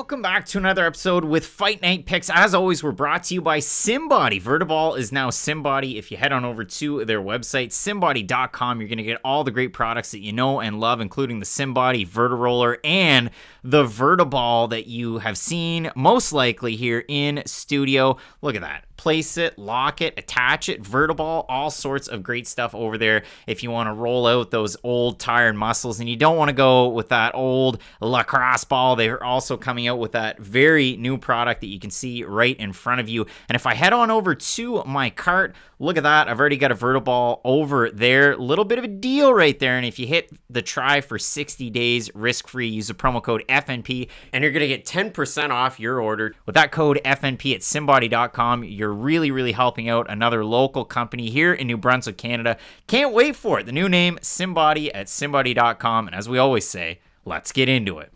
welcome back to another episode with Fight Night Picks. As always, we're brought to you by SimBody. Vertiball is now SimBody. If you head on over to their website, simbody.com, you're going to get all the great products that you know and love, including the SimBody Vertiroller and the Vertiball that you have seen most likely here in studio. Look at that. Place it, lock it, attach it, Vertiball, all sorts of great stuff over there if you want to roll out those old tired muscles and you don't want to go with that old lacrosse ball. They're also coming out with that very new product that you can see right in front of you. And if I head on over to my cart, look at that. I've already got a Vertiball over there. Little bit of a deal right there. And if you hit the try for 60 days risk-free, use the promo code FNP and you're going to get 10% off your order. With that code FNP at simbody.com, you're really helping out another local company here in New Brunswick, Canada. Can't wait for it. The new name, SimBody at simbody.com. And as we always say, let's get into it.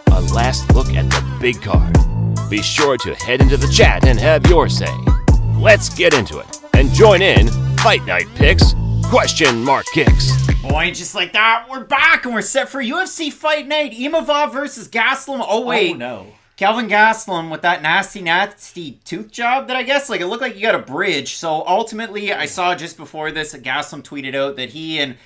A last look at the big card. Be sure to head into the chat and have your say. Let's get into it and join in Fight Night Picks ? Kicks. Boy, just like that, we're back and we're set for UFC Fight Night. Imavov versus Gastelum. Oh, wait. Oh, no. Kelvin Gastelum with that nasty tooth job that I guess, like, it looked like he got a bridge. So ultimately, I saw just before this, Gastelum tweeted out that he and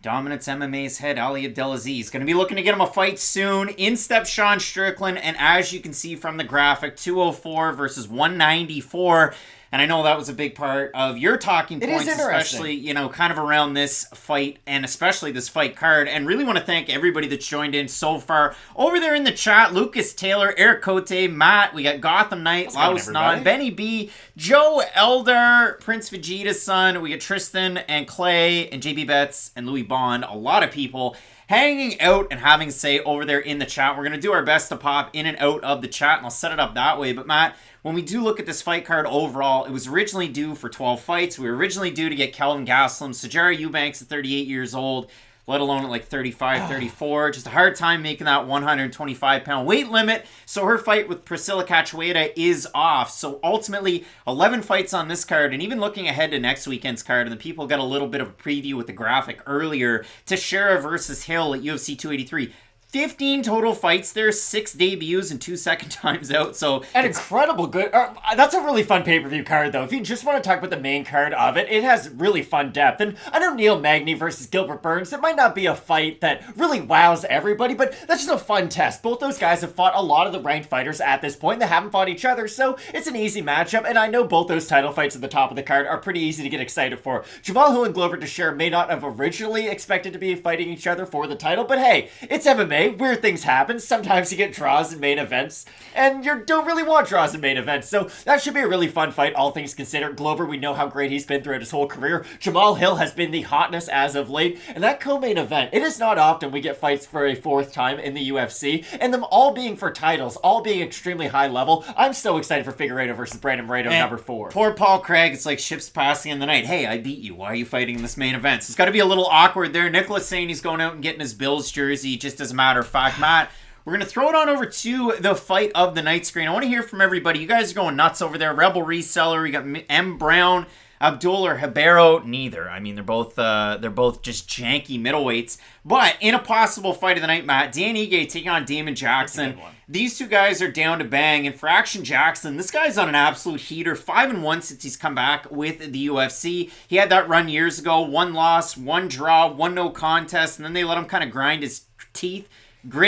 Dominance MMA's head, Ali Abdelaziz, going to be looking to get him a fight soon. In steps Sean Strickland, and as you can see from the graphic, 204 versus 194. And I know that was a big part of your talking points, especially, you know, kind of around this fight and especially this fight card. And really want to thank everybody that's joined in so far. Over there in the chat, Lucas Taylor, Eric Cote, Matt, we got Gotham Knight, Laos Non, Benny B, Joe Elder, Prince Vegeta's son, we got Tristan and Clay and JB Betts and Louis Bond. A lot of people hanging out and having a say over there in the chat. We're going to do our best to pop in and out of the chat, and I'll set it up that way. But Matt, when we do look at this fight card overall, it was originally due for 12 fights. We were originally due to get Kelvin Gastelum, Sijara Eubanks at 38 years old, let alone at like 35, 34. Just a hard time making that 125-pound weight limit. So her fight with Priscilla Cachoeira is off. So ultimately, 11 fights on this card. And even looking ahead to next weekend's card, and the people got a little bit of a preview with the graphic earlier, Teixeira versus Hill at UFC 283. 15 total fights there, 6 debuts and 2 second times out. So an incredible good. That's a really fun pay-per-view card, though. If you just want to talk about the main card of it, it has really fun depth. And I know Neil Magny versus Gilbert Burns, it might not be a fight that really wows everybody, but that's just a fun test. Both those guys have fought a lot of the ranked fighters at this point. They haven't fought each other, so it's an easy matchup. And I know both those title fights at the top of the card are pretty easy to get excited for. Jamal Hill and Glover Teixeira may not have originally expected to be fighting each other for the title, but hey, it's MMA. Weird things happen. Sometimes you get draws in main events, and you don't really want draws in main events. So that should be a really fun fight, all things considered. Glover, we know how great he's been throughout his whole career. Jamal Hill has been the hotness as of late. And that co-main event, it is not often we get fights for a fourth time in the UFC, and them all being for titles, all being extremely high level. I'm so excited for Figueiredo versus Brandon Moreno, number 4. Poor Paul Craig, it's like ships passing in the night. Hey, I beat you. Why are you fighting in this main event? So it's got to be a little awkward there. Nicholas saying he's going out and getting his Bills jersey, just as a matter of fact. Matt, we're going to throw it on over to the fight of the night screen. I want to hear from everybody. You guys are going nuts over there. Rebel Reseller, we got M. Brown, Abdul or Ribeiro. Neither. I mean, they're both just janky middleweights. But in a possible fight of the night, Matt, Dan Ige taking on Damon Jackson. These two guys are down to bang. And for Action Jackson, this guy's on an absolute heater. 5-1 since he's come back with the UFC. He had that run years ago. 1 loss, 1 draw, 1 no contest. And then they let him kind of grit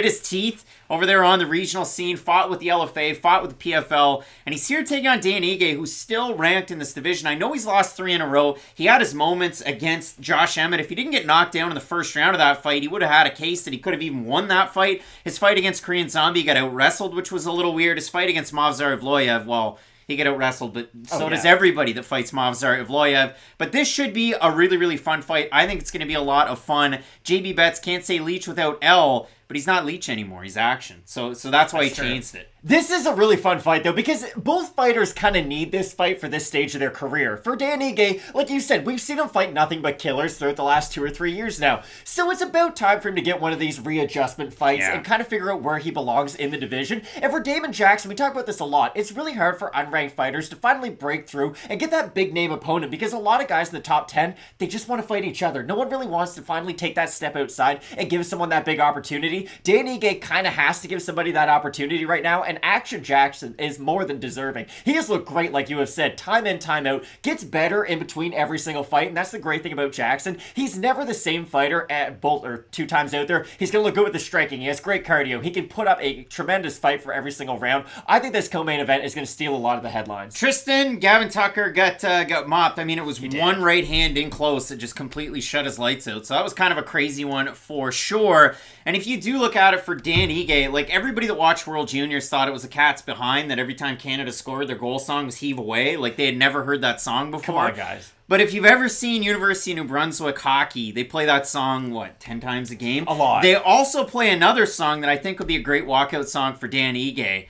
his teeth over there on the regional scene, fought with the LFA, fought with the PFL, and he's here taking on Dan Ige, who's still ranked in this division. I know he's lost 3 in a row. He had his moments against Josh Emmett. If he didn't get knocked down in the first round of that fight, he would have had a case that he could have even won that fight. His fight against Korean Zombie got out-wrestled, which was a little weird. His fight against Movsar Evloev, well, he got out-wrestled, but so does everybody that fights Movsar Evloev. But this should be a really fun fight. I think it's going to be a lot of fun. JB Betts can't say Leech without L, but he's not leech anymore. He's action. So that's why he changed it. This is a really fun fight, though, because both fighters kind of need this fight for this stage of their career. For Dan Ige, like you said, we've seen him fight nothing but killers throughout the last 2 or 3 years now. So it's about time for him to get one of these readjustment fights and kind of figure out where he belongs in the division. And for Damon Jackson, we talk about this a lot. It's really hard for unranked fighters to finally break through and get that big name opponent, because a lot of guys in the top 10, they just want to fight each other. No one really wants to finally take that step outside and give someone that big opportunity. Dan Ige kind of has to give somebody that opportunity right now, and Action Jackson is more than deserving. He has looked great, like you have said, time in, time out, gets better in between every single fight, and that's the great thing about Jackson. He's never the same fighter at both or 2 times out there. He's going to look good with the striking. He has great cardio. He can put up a tremendous fight for every single round. I think this co-main event is going to steal a lot of the headlines. Tristan Gavin Tucker got mopped. I mean, it was one right hand in close that just completely shut his lights out. So that was kind of a crazy one for sure. And if you do look at it for Dan Ige, like everybody that watched World Juniors thought it was a cat's behind, that every time Canada scored, their goal song was Heave Away. Like they had never heard that song before. Come on, guys. But if you've ever seen University of New Brunswick hockey, they play that song, 10 times a game? A lot. They also play another song that I think would be a great walkout song for Dan Ige.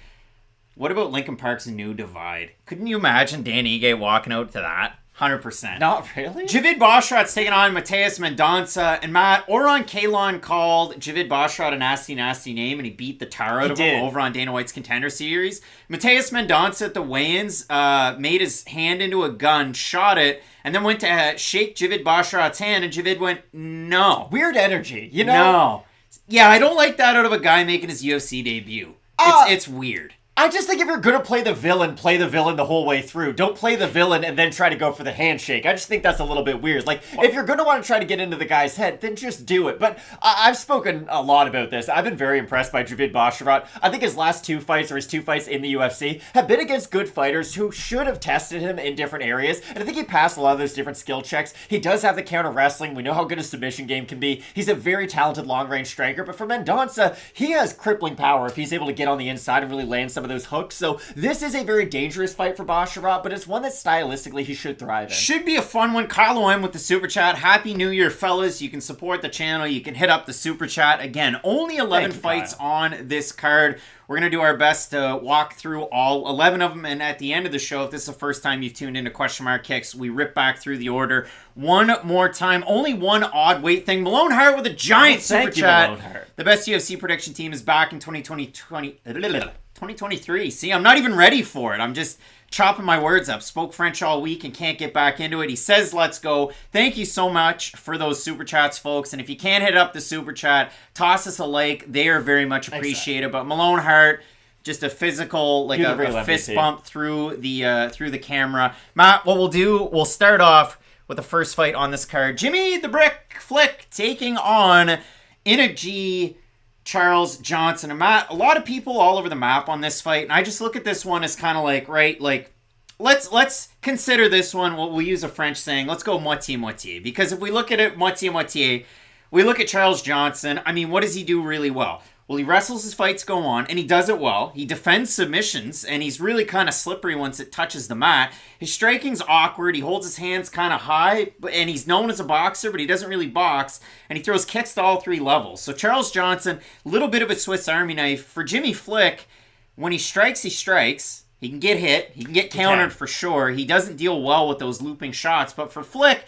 What about Linkin Park's New Divide? Couldn't you imagine Dan Ige walking out to that? 100%. Not really? Javid Basharat's taking on Mateus Mendonca. And Matt, Oron Kalon called Javid Basharat a nasty, nasty name, and he beat the tar out of him over on Dana White's Contender Series. Mateus Mendonca at the weigh-ins made his hand into a gun, shot it, and then went to shake Javid Basharat's hand, and Javid went, no. Weird energy, you know? No. Yeah, I don't like that out of a guy making his UFC debut. It's weird. I just think if you're going to play the villain the whole way through. Don't play the villain and then try to go for the handshake. I just think that's a little bit weird. Like, if you're going to want to try to get into the guy's head, then just do it. But I've spoken a lot about this. I've been very impressed by Javid Basharat. I think his last 2 fights, or his 2 fights in the UFC, have been against good fighters who should have tested him in different areas. And I think he passed a lot of those different skill checks. He does have the counter wrestling. We know how good his submission game can be. He's a very talented long-range striker. But for Mendonca, he has crippling power if he's able to get on the inside and really land some of those hooks. So this is a very dangerous fight for Basharat, but it's one that stylistically he should thrive in. Should be a fun one. Kyle M with the super chat. Happy New Year, fellas. You can support the channel. You can hit up the super chat. Again, only 11 fights on this card. We're going to do our best to walk through all 11 of them. And at the end of the show, if this is the first time you've tuned into Question Mark Kicks, we rip back through the order one more time. Only one odd weight thing. Malone Hart with a giant super chat. The best UFC prediction team is back in 2023. See, I'm not even ready for it. I'm just chopping my words up. Spoke French all week and can't get back into it. He says, let's go. Thank you so much for those super chats, folks. And if you can't hit up the super chat, toss us a like. They are very much appreciated. But Malone Hart, just a physical, like a fist bump through the camera. Matt, what we'll do, we'll start off with the first fight on this card. Jimmy the Brick Flick taking on Inagji Charles Johnson. And Matt, a lot of people all over the map on this fight, and I just look at this one as kind of like, right, like, let's consider this one, we'll use a French saying, let's go moitié-moitié. Because if we look at it moitié-moitié, we look at Charles Johnson, I mean, what does he do really well? Well, he wrestles his fights go on, and he does it well. He defends submissions, and he's really kind of slippery once it touches the mat. His striking's awkward. He holds his hands kind of high, and he's known as a boxer, but he doesn't really box, and he throws kicks to all 3 levels. So Charles Johnson, a little bit of a Swiss Army knife. For Jimmy Flick, when he strikes, he strikes. He can get hit. He can get countered for sure. He doesn't deal well with those looping shots, but for Flick,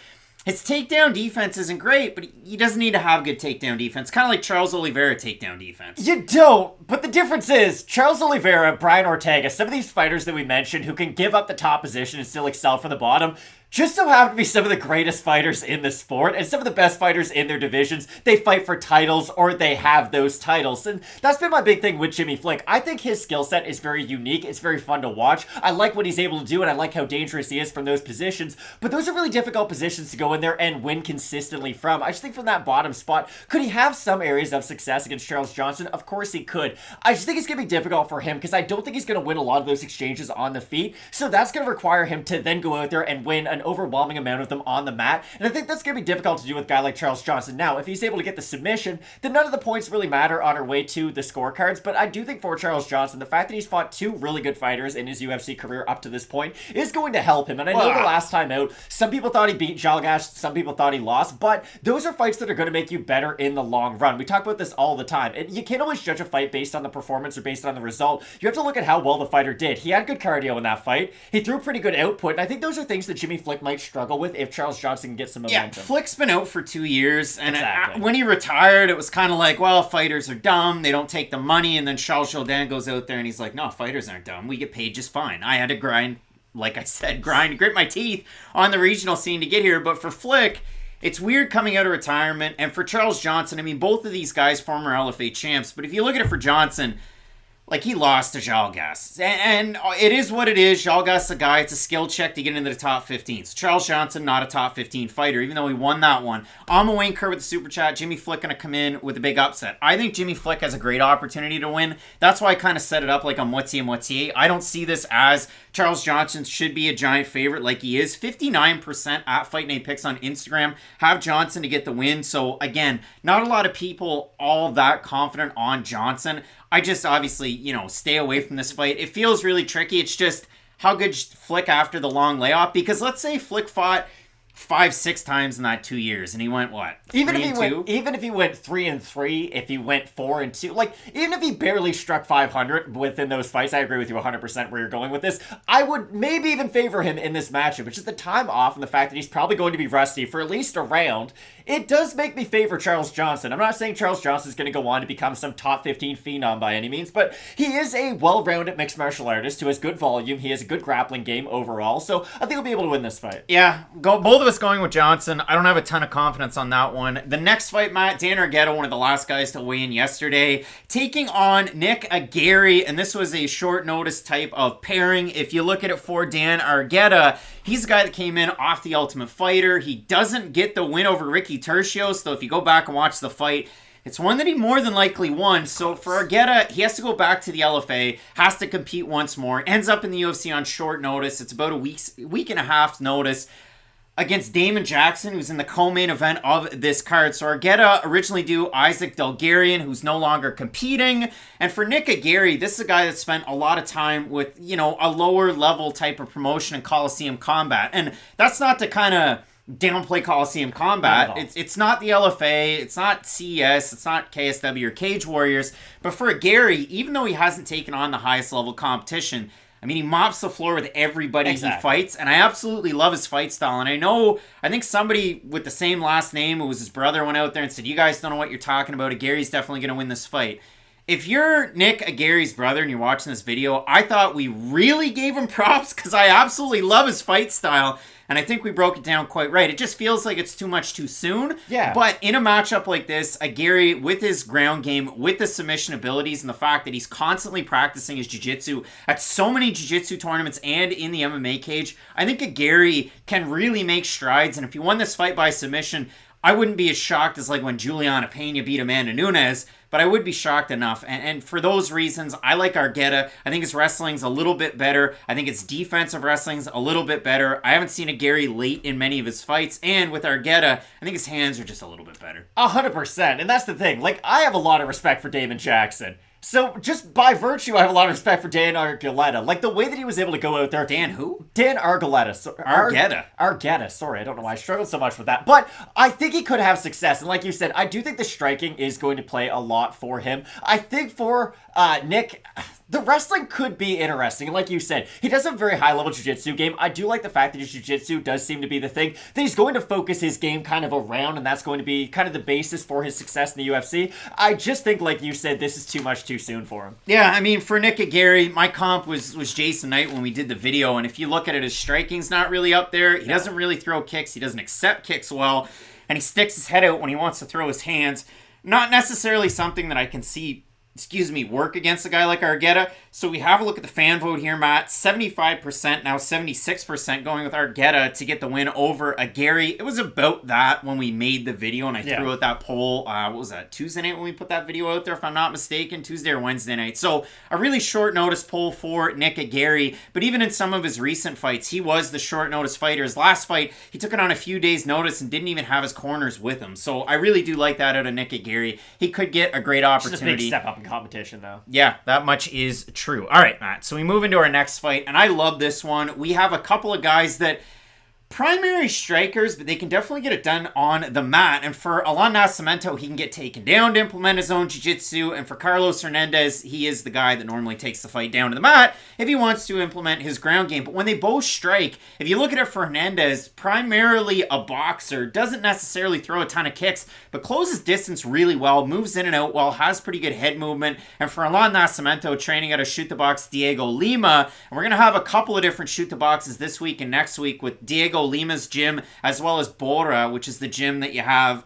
his takedown defense isn't great, but he doesn't need to have good takedown defense. Kind of like Charles Oliveira takedown defense. You don't, but the difference is, Charles Oliveira, Brian Ortega, some of these fighters that we mentioned who can give up the top position and still excel from the bottom, just so happen to be some of the greatest fighters in the sport and some of the best fighters in their divisions. They fight for titles or they have those titles. And that's been my big thing with Jimmy Flick. I think his skill set is very unique. It's very fun to watch. I like what he's able to do and I like how dangerous he is from those positions. But those are really difficult positions to go in there and win consistently from. I just think from that bottom spot, could he have some areas of success against Charles Johnson? Of course he could. I just think it's going to be difficult for him because I don't think he's going to win a lot of those exchanges on the feet. So that's going to require him to then go out there and win an overwhelming amount of them on the mat. And I think that's going to be difficult to do with a guy like Charles Johnson. Now, if he's able to get the submission, then none of the points really matter on our way to the scorecards. But I do think for Charles Johnson, the fact that he's fought two really good fighters in his UFC career up to this point is going to help him. And I know the last time out, some people thought he beat Jalgash, some people thought he lost, but those are fights that are going to make you better in the long run. We talk about this all the time. And you can't always judge a fight based on the performance or based on the result. You have to look at how well the fighter did. He had good cardio in that fight. He threw pretty good output. And I think those are things that Jimmy Flick might struggle with if Charles Johnson can get some momentum. Yeah, Flick's been out for 2 years. And Exactly. when he retired, it was kind of like, well, fighters are dumb. They don't take the money. And then Charles Jourdain goes out there and he's like, no, fighters aren't dumb. We get paid just fine. I had to grind, like I said, grit my teeth on the regional scene to get here. But for Flick, it's weird coming out of retirement. And for Charles Johnson, I mean, both of these guys, former LFA champs. But if you look at it for Johnson, like, he lost to Jalgas. And it is what it is. Jalgas, a guy, it's a skill check to get into the top 15. So Charles Johnson, not a top 15 fighter, even though he won that one. Wayne Kerr with the super chat. Jimmy Flick going to come in with a big upset. I think Jimmy Flick has a great opportunity to win. That's why I kind of set it up like a moitié-moitié. I don't see this as Charles Johnson should be a giant favorite like he is. 59% at Fight Night Picks on Instagram have Johnson to get the win. So, again, not a lot of people all that confident on Johnson. I just obviously, stay away from this fight. It feels really tricky. It's just how good Flick after the long layoff. Because let's say Flick fought 5-6 times in that 2 years, and he went what? Even if he went 3-3, if he went 4-2, like even if he barely struck 500 within those fights, I agree with you 100% where you're going with this. I would maybe even favor him in this matchup. It's just the time off and the fact that he's probably going to be rusty for at least a round. It does make me favor Charles Johnson. I'm not saying Charles Johnson is going to go on to become some top 15 phenom by any means, but he is a well-rounded mixed martial artist who has good volume. He has a good grappling game overall, so I think he'll be able to win this fight. Yeah, both of us going with Johnson. I don't have a ton of confidence on that one. The next fight, Matt, Dan Argueta, one of the last guys to weigh in yesterday, taking on Nick Aguirre, and this was a short notice type of pairing. If you look at it for Dan Argueta, he's a guy that came in off the Ultimate Fighter. He doesn't get the win over Ricky Tercio, so if you go back and watch the fight, it's one that he more than likely won. So for Argueta, he has to go back to the LFA, has to compete once more, ends up in the UFC on short notice. It's about a week and a half notice against Damon Jackson, who's in the co-main event of this card. So Argueta originally due Isaac Delgarian, who's no longer competing. And for Nick Aguirre, this is a guy that spent a lot of time with, a lower level type of promotion in Coliseum Combat. And that's not to kind of downplay Coliseum Combat. It's not the LFA, it's not CES, it's not KSW or Cage Warriors. But for Aguirre, even though he hasn't taken on the highest level competition, I mean, he mops the floor with everybody he fights, and I absolutely love his fight style. And I think somebody with the same last name, who was his brother, went out there and said, you guys don't know what you're talking about. Aguirre's definitely going to win this fight. If you're Nick Aguirre's brother and you're watching this video, I thought we really gave him props because I absolutely love his fight style. And I think we broke it down quite right. It just feels like it's too much too soon. Yeah. But in a matchup like this, Aguirre, with his ground game, with the submission abilities, and the fact that he's constantly practicing his jiu-jitsu at so many jiu-jitsu tournaments and in the MMA cage, I think Aguirre can really make strides. And if he won this fight by submission, I wouldn't be as shocked as like when Juliana Pena beat Amanda Nunes, but I would be shocked enough. And for those reasons, I like Argueta. I think his wrestling's a little bit better. I think his defensive wrestling's a little bit better. I haven't seen Aguirre late in many of his fights. And with Argueta, I think his hands are just a little bit better. 100%. And that's the thing. Like, I have a lot of respect for Damon Jackson. So, just by virtue, I have a lot of respect for Dan Argueta. Like, the way that he was able to go out there... Dan who? Dan Argueta. Argueta. Sorry, I don't know why I struggled so much with that. But I think he could have success. And like you said, I do think the striking is going to play a lot for him. I think for Nick... the wrestling could be interesting. And like you said, he does have a very high-level jiu-jitsu game. I do like the fact that his jiu-jitsu does seem to be the thing that he's going to focus his game kind of around, and that's going to be kind of the basis for his success in the UFC. I just think, like you said, this is too much too soon for him. Yeah, I mean, for Nick Aguirre, my comp was Jason Knight when we did the video, and if you look at it, his striking's not really up there. He doesn't really throw kicks. He doesn't accept kicks well, and he sticks his head out when he wants to throw his hands. Not necessarily something that I can see work against a guy like Argueta. So we have a look at the fan vote here, Matt. 75%, now 76% going with Argueta to get the win over Aguirre. It was about that when we made the video, and I threw out that poll. What was that, Tuesday night when we put that video out there, if I'm not mistaken? Tuesday or Wednesday night. So a really short notice poll for Nick Aguirre, but even in some of his recent fights, he was the short notice fighter. His last fight, he took it on a few days' notice and didn't even have his corners with him. So I really do like that out of Nick Aguirre. He could get a great opportunity. It's a big step up in competition, though. Yeah, that much is true. All right, Matt. So we move into our next fight, and I love this one. We have a couple of guys that primary strikers, but they can definitely get it done on the mat. And for Allan Nascimento, he can get taken down to implement his own jiu-jitsu. And for Carlos Hernandez, he is the guy that normally takes the fight down to the mat if he wants to implement his ground game. But when they both strike, if you look at it for Hernandez, primarily a boxer, doesn't necessarily throw a ton of kicks, but closes distance really well, moves in and out well, has pretty good head movement. And for Allan Nascimento, training at a Shoot the Box Diego Lima, and we're going to have a couple of different Shoot the Boxes this week and next week with Diego Lima's gym, as well as Bora, which is the gym that you have,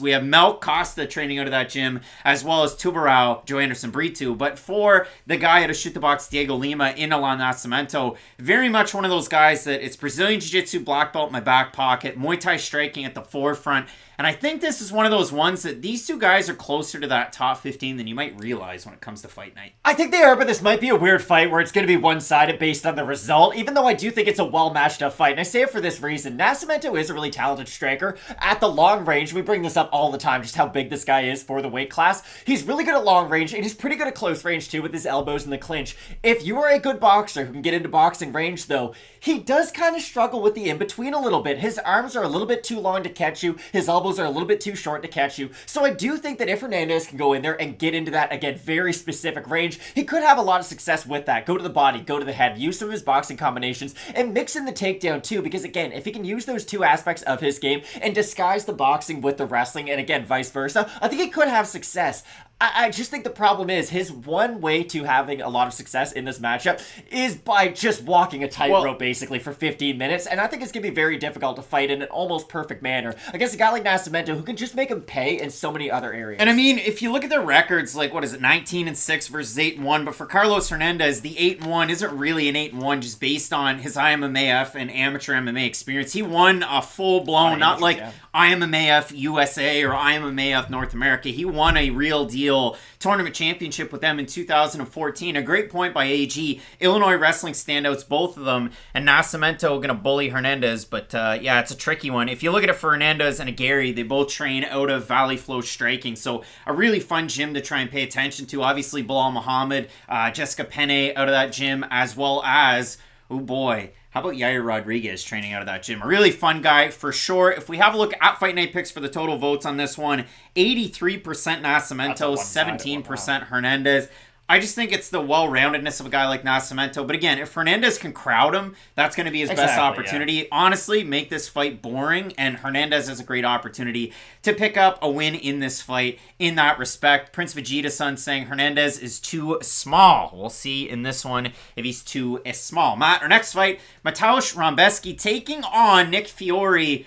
we have Mel Costa training out of that gym, as well as Tubarão, Joe Anderson Brito. But for the guy at a Shoot the Box, Diego Lima, in Allan Nascimento, very much one of those guys that it's Brazilian Jiu-Jitsu black belt in my back pocket, Muay Thai striking at the forefront. And I think this is one of those ones that these two guys are closer to that top 15 than you might realize when it comes to fight night. I think they are, but this might be a weird fight where it's going to be one-sided based on the result, even though I do think it's a well-matched-up fight. And I say it for this reason. Nascimento is a really talented striker. At the long range, we bring this up all the time, just how big this guy is for the weight class. He's really good at long range, and he's pretty good at close range, too, with his elbows in the clinch. If you are a good boxer who can get into boxing range, though, he does kind of struggle with the in-between a little bit. His arms are a little bit too long to catch you. His elbows are a little bit too short to catch you. So I do think that if Hernandez can go in there and get into that, again, very specific range, he could have a lot of success with that. Go to the body, go to the head, use some of his boxing combinations, and mix in the takedown too, because again, if he can use those two aspects of his game and disguise the boxing with the wrestling, and again, vice versa, I think he could have success. I just think the problem is his one way to having a lot of success in this matchup is by just walking a tightrope basically for 15 minutes, and I think it's going to be very difficult to fight in an almost perfect manner against a guy like Nascimento who can just make him pay in so many other areas. And I mean, if you look at their records, like, what is it, 19-6 versus 8-1, but for Carlos Hernandez, the 8-1 isn't really an 8-1 just based on his IMMAF and amateur MMA experience. He won a full-blown, not like IMMAF USA or IMMAF North America. He won a real deal tournament championship with them in 2014. A great point by AG. Illinois wrestling standouts, both of them, and Nascimento going to bully Hernandez, but yeah, it's a tricky one. If you look at it for Hernandez and Aguirre, they both train out of Valley Flow Striking, so a really fun gym to try and pay attention to. Obviously, Bilal Muhammad, Jessica Penne out of that gym, as well as, oh boy, how about Yair Rodriguez training out of that gym? A really fun guy for sure. If we have a look at Fight Night picks for the total votes on this one, 83% Nascimento, 17% Hernandez. I just think it's the well-roundedness of a guy like Nascimento. But again, if Hernandez can crowd him, that's going to be his best opportunity. Yeah. Honestly, make this fight boring, and Hernandez has a great opportunity to pick up a win in this fight in that respect. Prince Vegeta-san saying Hernandez is too small. We'll see in this one if he's too small. Matt, our next fight, Mateusz Rebecki taking on Nick Fiore.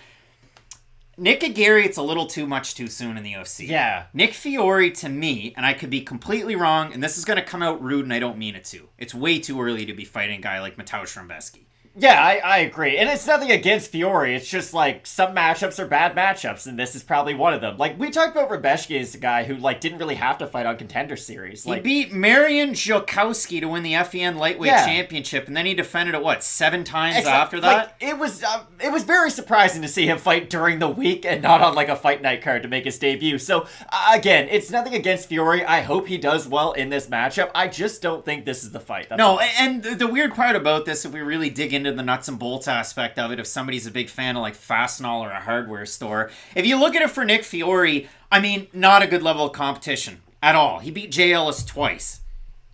Nick Aguirre, it's a little too much too soon in the UFC. Yeah. Nick Fiore, to me, and I could be completely wrong, and this is going to come out rude, and I don't mean it to. It's way too early to be fighting a guy like Mateusz Rebecki. Yeah, I agree. And it's nothing against Fiore. It's just, like, some matchups are bad matchups, and this is probably one of them. Like, we talked about Rebecki as a guy who, like, didn't really have to fight on Contender Series. Like, he beat Marian Zhokowski to win the FEN Lightweight Championship, and then he defended it, 7 times after that? Like, it was very surprising to see him fight during the week and not on, like, a Fight Night card to make his debut. So, again, it's nothing against Fiore. I hope he does well in this matchup. I just don't think this is the fight. And the weird part about this, if we really dig into the nuts and bolts aspect of it, if somebody's a big fan of like Fastenal or a hardware store, if you look at it for Nick Fiore, I mean, not a good level of competition at all. He beat Jay Ellis twice.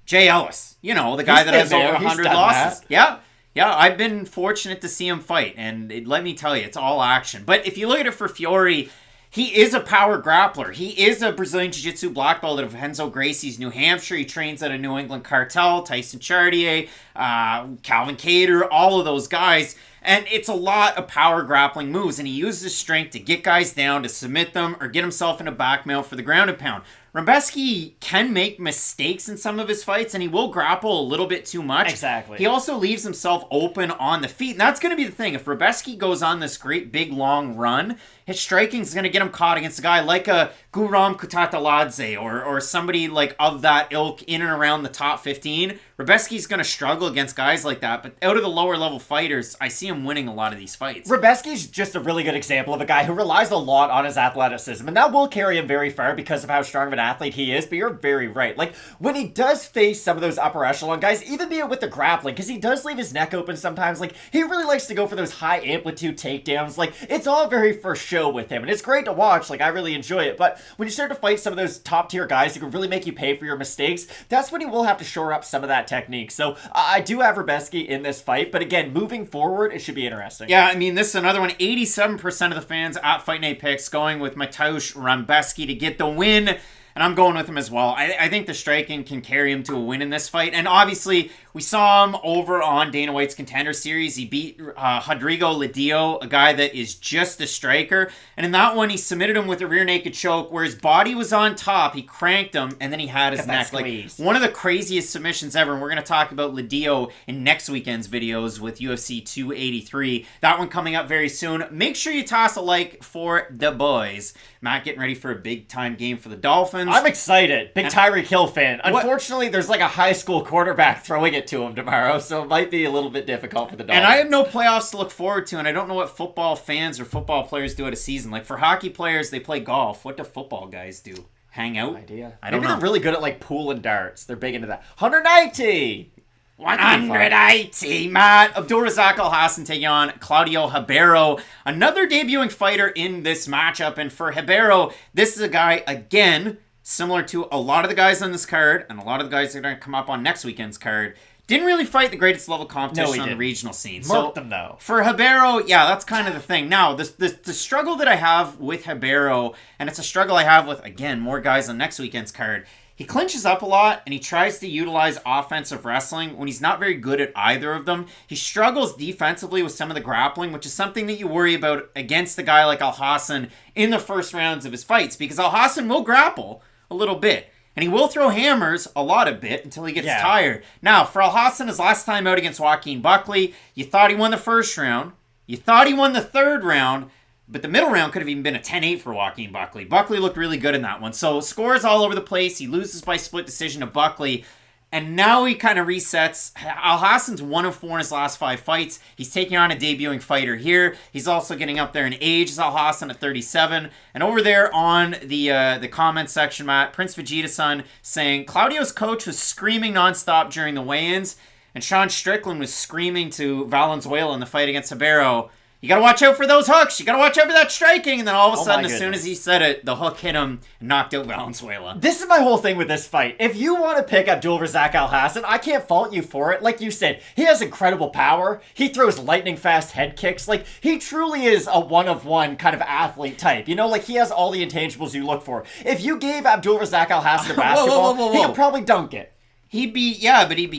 Jay Ellis, the guy that has over 100 losses. Yeah, I've been fortunate to see him fight, and let me tell you, it's all action. But if you look at it for Fiore, he is a power grappler. He is a Brazilian Jiu-Jitsu black belt of Renzo Gracie's New Hampshire. He trains at a New England Cartel, Tyson Chartier, Calvin Cater, all of those guys. And it's a lot of power grappling moves, and he uses his strength to get guys down, to submit them, or get himself in a back mount for the ground and pound. Rebecki can make mistakes in some of his fights, and he will grapple a little bit too much. Exactly. He also leaves himself open on the feet, and that's going to be the thing. If Rebecki goes on this great big long run, his striking is going to get him caught against a guy like a Guram Kutataladze or somebody like of that ilk in and around the top 15. Rebecki's going to struggle against guys like that, but out of the lower level fighters, I see him winning a lot of these fights. Rebecki's just a really good example of a guy who relies a lot on his athleticism, and that will carry him very far because of how strong of an athlete he is, but you're very right. Like, when he does face some of those upper echelon guys, even be it with the grappling, because he does leave his neck open sometimes, like, he really likes to go for those high amplitude takedowns. Like, it's all very for show with him, and it's great to watch. Like, I really enjoy it, but when you start to fight some of those top tier guys who can really make you pay for your mistakes, that's when he will have to shore up some of that technique. So I do have Rebecki in this fight, but again, moving forward, it should be interesting. Yeah, I mean, this is another one. 87% of the fans at Fight Night Picks going with Mateusz Rebecki to get the win. And I'm going with him as well. I think the striking can carry him to a win in this fight. And obviously, we saw him over on Dana White's Contender Series. He beat Rodrigo Ledillo, a guy that is just a striker. And in that one, he submitted him with a rear naked choke where his body was on top. He cranked him, and then he had his neck. Like, one of the craziest submissions ever. And we're going to talk about Ledillo in next weekend's videos with UFC 283. That one coming up very soon. Make sure you toss a like for the boys. Matt getting ready for a big-time game for the Dolphins. I'm excited. Big Tyreek Hill fan. Unfortunately, there's like a high school quarterback throwing it to him tomorrow, so it might be a little bit difficult for the Dolphins. And I have no playoffs to look forward to, and I don't know what football fans or football players do at a season. Like, for hockey players, they play golf. What do football guys do? Hang out? I don't know. Maybe they're really good at, like, pool and darts. They're big into that. 190! 180, Matt. Abdul Razak Alhassan taking on Claudio Ribeiro, another debuting fighter in this matchup. And for Ribeiro, this is a guy, again, similar to a lot of the guys on this card, and a lot of the guys that are going to come up on next weekend's card, didn't really fight the greatest level competition on the regional scene. Murked them, though. For Ribeiro, yeah, that's kind of the thing. Now, the struggle that I have with Ribeiro, and it's a struggle I have with, again, more guys on next weekend's card, he clinches up a lot, and he tries to utilize offensive wrestling when he's not very good at either of them. He struggles defensively with some of the grappling, which is something that you worry about against a guy like Alhassan in the first rounds of his fights, because Alhassan will grapple a little bit, and he will throw hammers a lot of bit until he gets tired. Now, for Alhassan, his last time out against Joaquin Buckley, you thought he won the first round, you thought he won the third round, but the middle round could have even been a 10-8 for Joaquin Buckley. Buckley looked really good in that one. So scores all over the place. He loses by split decision to Buckley. And now he kind of resets. Alhassan's 1-4 in his last 5 fights. He's taking on a debuting fighter here. He's also getting up there in age as Alhassan at 37. And over there on the comment section, Matt, Prince Vegeta-san saying, Claudio's coach was screaming nonstop during the weigh-ins. And Sean Strickland was screaming to Valenzuela in the fight against Ribeiro, you gotta watch out for those hooks. You gotta watch out for that striking. And then all of a sudden, as soon as he said it, the hook hit him and knocked out Valenzuela. This is my whole thing with this fight. If you want to pick Abdul Razak Alhassan, I can't fault you for it. Like you said, he has incredible power. He throws lightning fast head kicks. Like, he truly is a one-of-one kind of athlete type. You know, like, he has all the intangibles you look for. If you gave Abdul Razak Alhassan a basketball, he could probably dunk it. He'd be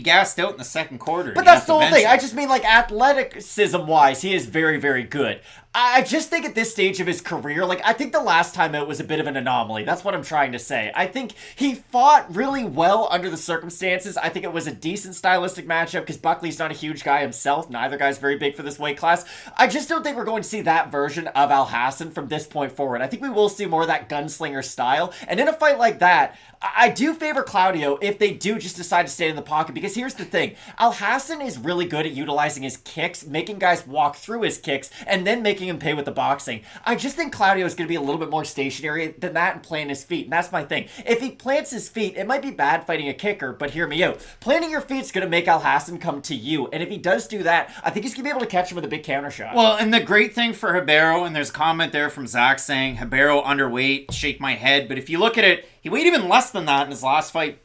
gassed out in the second quarter. But that's the whole thing. I just mean, like, athleticism-wise, he is very, very good. I just think at this stage of his career, like, I think the last time out was a bit of an anomaly. That's what I'm trying to say. I think he fought really well under the circumstances. I think it was a decent stylistic matchup because Buckley's not a huge guy himself. Neither guy's very big for this weight class. I just don't think we're going to see that version of Alhassan from this point forward. I think we will see more of that gunslinger style. And in a fight like that, I do favor Claudio if they do just decide to stay in the pocket, because here's the thing. Alhassan is really good at utilizing his kicks, making guys walk through his kicks, and then making him pay with the boxing. I just think Claudio is going to be a little bit more stationary than that and plant his feet, and that's my thing. If he plants his feet, it might be bad fighting a kicker, but hear me out. Planting your feet is going to make Alhassan come to you, and if he does do that, I think he's going to be able to catch him with a big counter shot. Well, and the great thing for Ribeiro, and there's a comment there from Zach saying, Ribeiro underweight, shake my head, but if you look at it, he weighed even less than that in his last fight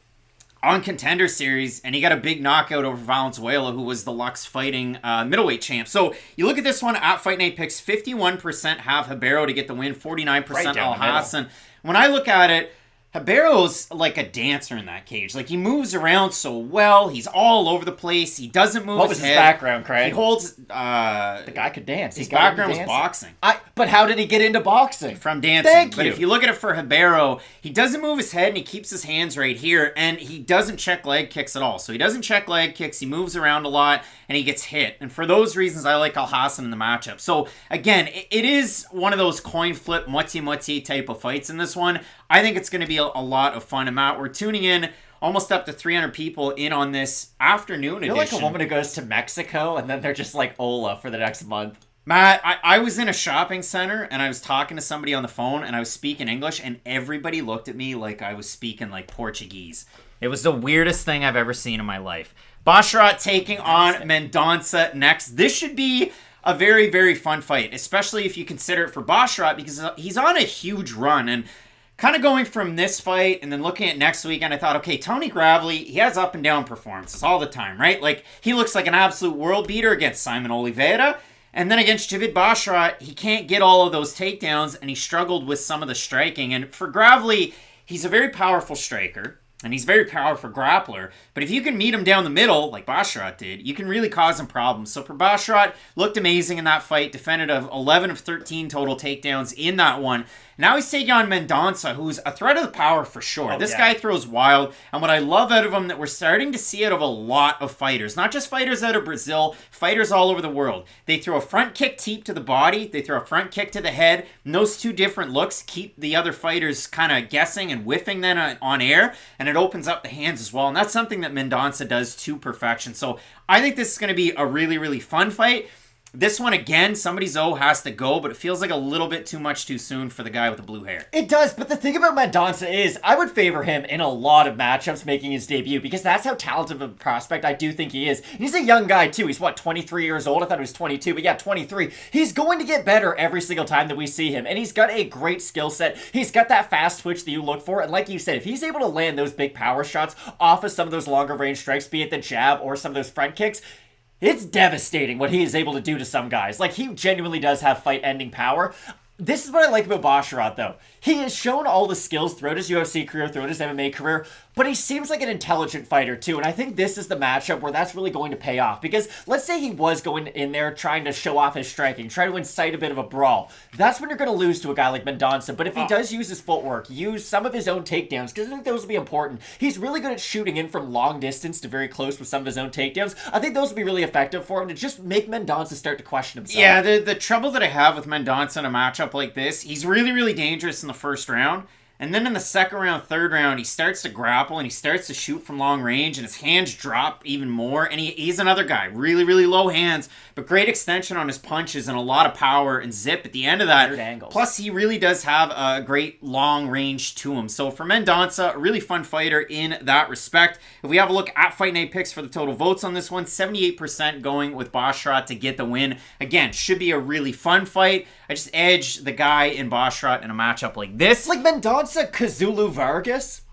on Contender Series, and he got a big knockout over Valenzuela, who was the Lux Fighting middleweight champ. So you look at this one at Fight Night Picks, 51% have Ribeiro to get the win, 49% Alhassan. When I look at it, Ribeiro's like a dancer in that cage. Like, he moves around so well. He's all over the place. He doesn't move What his was head. his background, Craig? He holds... The guy could dance. His background was boxing. But how did he get into boxing? From dancing. Thank But you. if you look at it for Ribeiro, he doesn't move his head and he keeps his hands right here, and he doesn't check leg kicks at all. So he doesn't check leg kicks. He moves around a lot and he gets hit. And for those reasons, I like Alhassan in the matchup. So again, it is one of those coin flip, moitié-moitié type of fights in this one. I think it's going to be a lot of fun. And Matt, we're tuning in almost up to 300 people in on this afternoon edition. You're like a woman who goes to Mexico and then they're just like Ola for the next month. Matt, I was in a shopping center and I was talking to somebody on the phone and I was speaking English and everybody looked at me like I was speaking like Portuguese. It was the weirdest thing I've ever seen in my life. Basharat taking on Mendonca next. This should be a very, very fun fight, especially if you consider it for Basharat because he's on a huge run. And kind of going from this fight and then looking at next weekend, I thought, okay, Tony Gravely, he has up and down performances all the time, right? Like, he looks like an absolute world beater against Simon Oliveira. And then against Javid Basharat, he can't get all of those takedowns, and he struggled with some of the striking. And for Gravely, he's a very powerful striker, and he's a very powerful grappler. But if you can meet him down the middle, like Basharat did, you can really cause him problems. So for Basharat, looked amazing in that fight, defended 11 of 13 total takedowns in that one. Now he's taking on Mendonca, who's a threat of the power for sure. This guy throws wild, and what I love out of him that we're starting to see out of a lot of fighters, not just fighters out of Brazil, fighters all over the world. They throw a front kick deep to the body, they throw a front kick to the head, and those two different looks keep the other fighters kind of guessing and whiffing then on air, and it opens up the hands as well, and that's something that Mendonca does to perfection. So I think this is going to be a really, really fun fight. This one, again, somebody's has to go, but it feels like a little bit too much too soon for the guy with the blue hair. It does, but the thing about Mendonca is I would favor him in a lot of matchups making his debut because that's how talented of a prospect I do think he is. And he's a young guy, too. He's, 23 years old? I thought he was 22, but yeah, 23. He's going to get better every single time that we see him, and he's got a great skill set. He's got that fast twitch that you look for, and like you said, if he's able to land those big power shots off of some of those longer range strikes, be it the jab or some of those front kicks, it's devastating what he is able to do to some guys. Like, he genuinely does have fight-ending power. This is what I like about Basharat, though. He has shown all the skills throughout his UFC career, throughout his MMA career, but he seems like an intelligent fighter, too. And I think this is the matchup where that's really going to pay off. Because let's say he was going in there trying to show off his striking, try to incite a bit of a brawl. That's when you're going to lose to a guy like Mendonca. But if he does use his footwork, use some of his own takedowns, because I think those will be important. He's really good at shooting in from long distance to very close with some of his own takedowns. I think those will be really effective for him to just make Mendonca start to question himself. Yeah, the trouble that I have with Mendonca in a matchup like this, he's really, really dangerous in the first round. And then in the second round, third round, he starts to grapple and he starts to shoot from long range and his hands drop even more. And he's another guy, really, really low hands, but great extension on his punches and a lot of power and zip at the end of that. Weird angles. Plus, he really does have a great long range to him. So for Mendonca, a really fun fighter in that respect. If we have a look at Fight Night picks for the total votes on this one, 78% going with Basharat to get the win. Again, should be a really fun fight. I just edge the guy in Basharat in a matchup like this. Like Mendonca, Kazulu Vargas?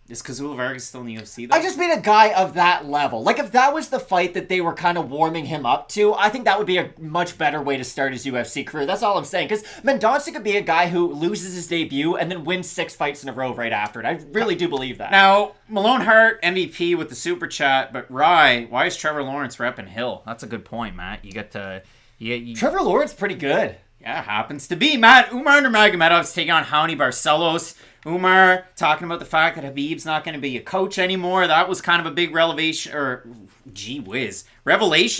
Is Kazula Vargas still in the UFC, though? I just mean a guy of that level. Like, if that was the fight that they were kind of warming him up to, I think that would be a much better way to start his UFC career. That's all I'm saying. Because Mendonca could be a guy who loses his debut and then wins 6 fights in a row right after it. I really do believe that. Now, Malone Hart, MVP with the super chat, but why is Trevor Lawrence repping Hill? That's a good point, Matt. You get to... Trevor Lawrence pretty good. Yeah, happens to be. Matt, Umar Nurmagomedov's taking on Raoni Barcelos. Umar talking about the fact that Habib's not going to be a coach anymore. That was kind of a big revelation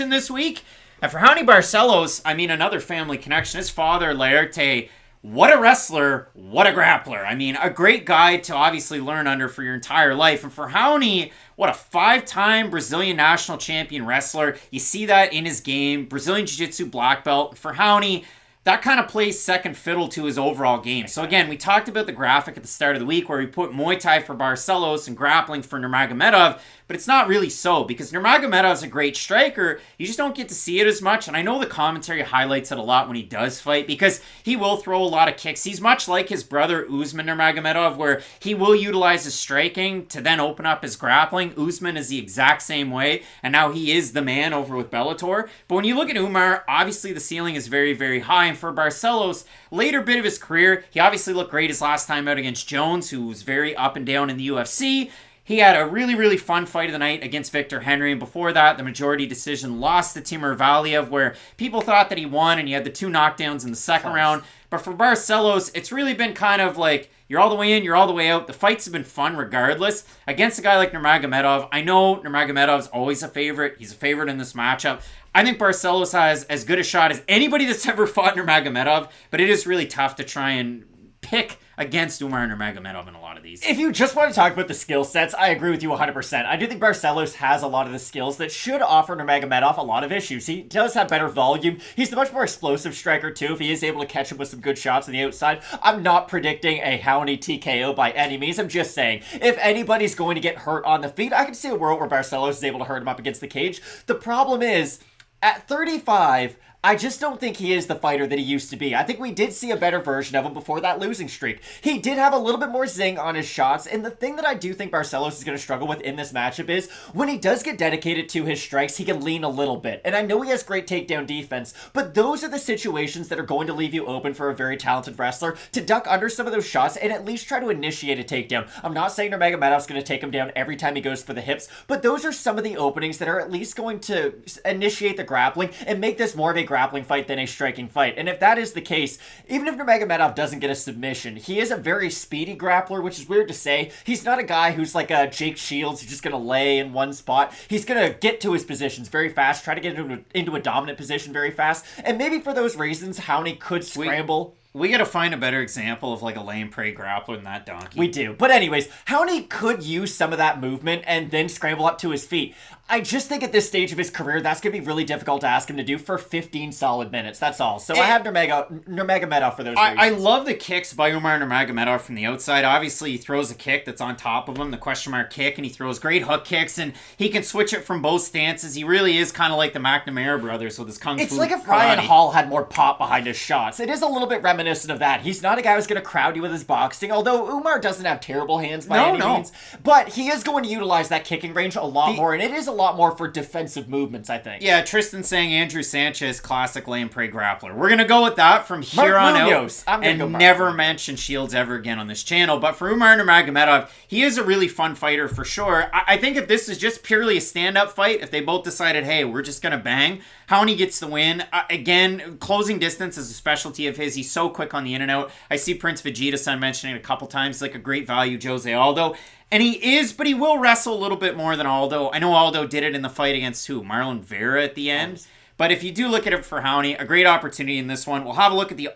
this week. And for Raoni Barcelos, I mean, another family connection. His father, Laerte, what a wrestler, what a grappler. I mean, a great guy to obviously learn under for your entire life. And for Raoni, what a 5-time Brazilian national champion wrestler. You see that in his game. Brazilian Jiu-Jitsu black belt. For Raoni, that kind of plays second fiddle to his overall game. So again, we talked about the graphic at the start of the week where we put Muay Thai for Barcelos and grappling for Nurmagomedov, but it's not really so because Nurmagomedov's a great striker. You just don't get to see it as much, and I know the commentary highlights it a lot when he does fight because he will throw a lot of kicks. He's much like his brother Usman Nurmagomedov, where he will utilize his striking to then open up his grappling. Usman is the exact same way, and now he is the man over with Bellator. But when you look at Umar, obviously the ceiling is very, very high. And And for Barcelos, later bit of his career, he obviously looked great his last time out against Jones, who was very up and down in the UFC. He had a really, really fun fight of the night against Victor Henry, and before that, the majority decision lost to Timur Valiev, where people thought that he won, and he had the 2 knockdowns in the second round. But for Barcelos, it's really been kind of like, you're all the way in, you're all the way out. The fights have been fun regardless. Against a guy like Nurmagomedov, I know Nurmagomedov's always a favorite. He's a favorite in this matchup. I think Barcelos has as good a shot as anybody that's ever fought Nurmagomedov, but it is really tough to try and pick against Umar Nurmagomedov in a lot of these. If you just want to talk about the skill sets, I agree with you 100%. I do think Barcelos has a lot of the skills that should offer Nurmagomedov a lot of issues. He does have better volume. He's the much more explosive striker too, if he is able to catch him with some good shots on the outside. I'm not predicting a Raoni TKO by any means. I'm just saying, if anybody's going to get hurt on the feet, I can see a world where Barcelos is able to hurt him up against the cage. The problem is, at 35, I just don't think he is the fighter that he used to be. I think we did see a better version of him before that losing streak. He did have a little bit more zing on his shots, and the thing that I do think Barcelos is going to struggle with in this matchup is when he does get dedicated to his strikes, he can lean a little bit. And I know he has great takedown defense, but those are the situations that are going to leave you open for a very talented wrestler to duck under some of those shots and at least try to initiate a takedown. I'm not saying Nurmagomedov's going to take him down every time he goes for the hips, but those are some of the openings that are at least going to initiate the grappling and make this more of a grappling fight than a striking fight. And if that is the case, even if Nurmagomedov doesn't get a submission, he is a very speedy grappler, which is weird to say. He's not a guy who's like a Jake Shields who's just going to lay in one spot. He's going to get to his positions very fast, try to get into a dominant position very fast. And maybe for those reasons, Raoni could scramble. We gotta find a better example of like a lay and pray grappler than that donkey. We do. But anyways, Raoni could use some of that movement and then scramble up to his feet. I just think at this stage of his career, that's going to be really difficult to ask him to do for 15 solid minutes. That's all. So I have Nurmagomedov for those reasons. I love the kicks by Umar Nurmagomedov from the outside. Obviously, he throws a kick that's on top of him, the question mark kick, and he throws great hook kicks, and he can switch it from both stances. He really is kind of like the McNamara brothers with his kung fu. It's like if Ryan Hall had more pop behind his shots. It is a little bit reminiscent of that. He's not a guy who's going to crowd you with his boxing, although Umar doesn't have terrible hands by any means. But he is going to utilize that kicking range a lot more, and it is a lot more for defensive movements, I think. Yeah, Tristan saying Andrew Sanchez, classic lay and pray grappler. We're going to go with that from here on out and never mention Shields ever again on this channel. But for Umar Nurmagomedov, he is a really fun fighter for sure. I think if this is just purely a stand-up fight, if they both decided, hey, we're just going to bang, Raoni gets the win. Again, closing distance is a specialty of his. He's so quick on the in and out. I see Prince Vegeta-san mentioning it a couple times, like a great value Jose Aldo. And he is, but he will wrestle a little bit more than Aldo. I know Aldo did it in the fight against who? Marlon Vera at the end. But if you do look at it for Raoni, a great opportunity in this one. We'll have a look at the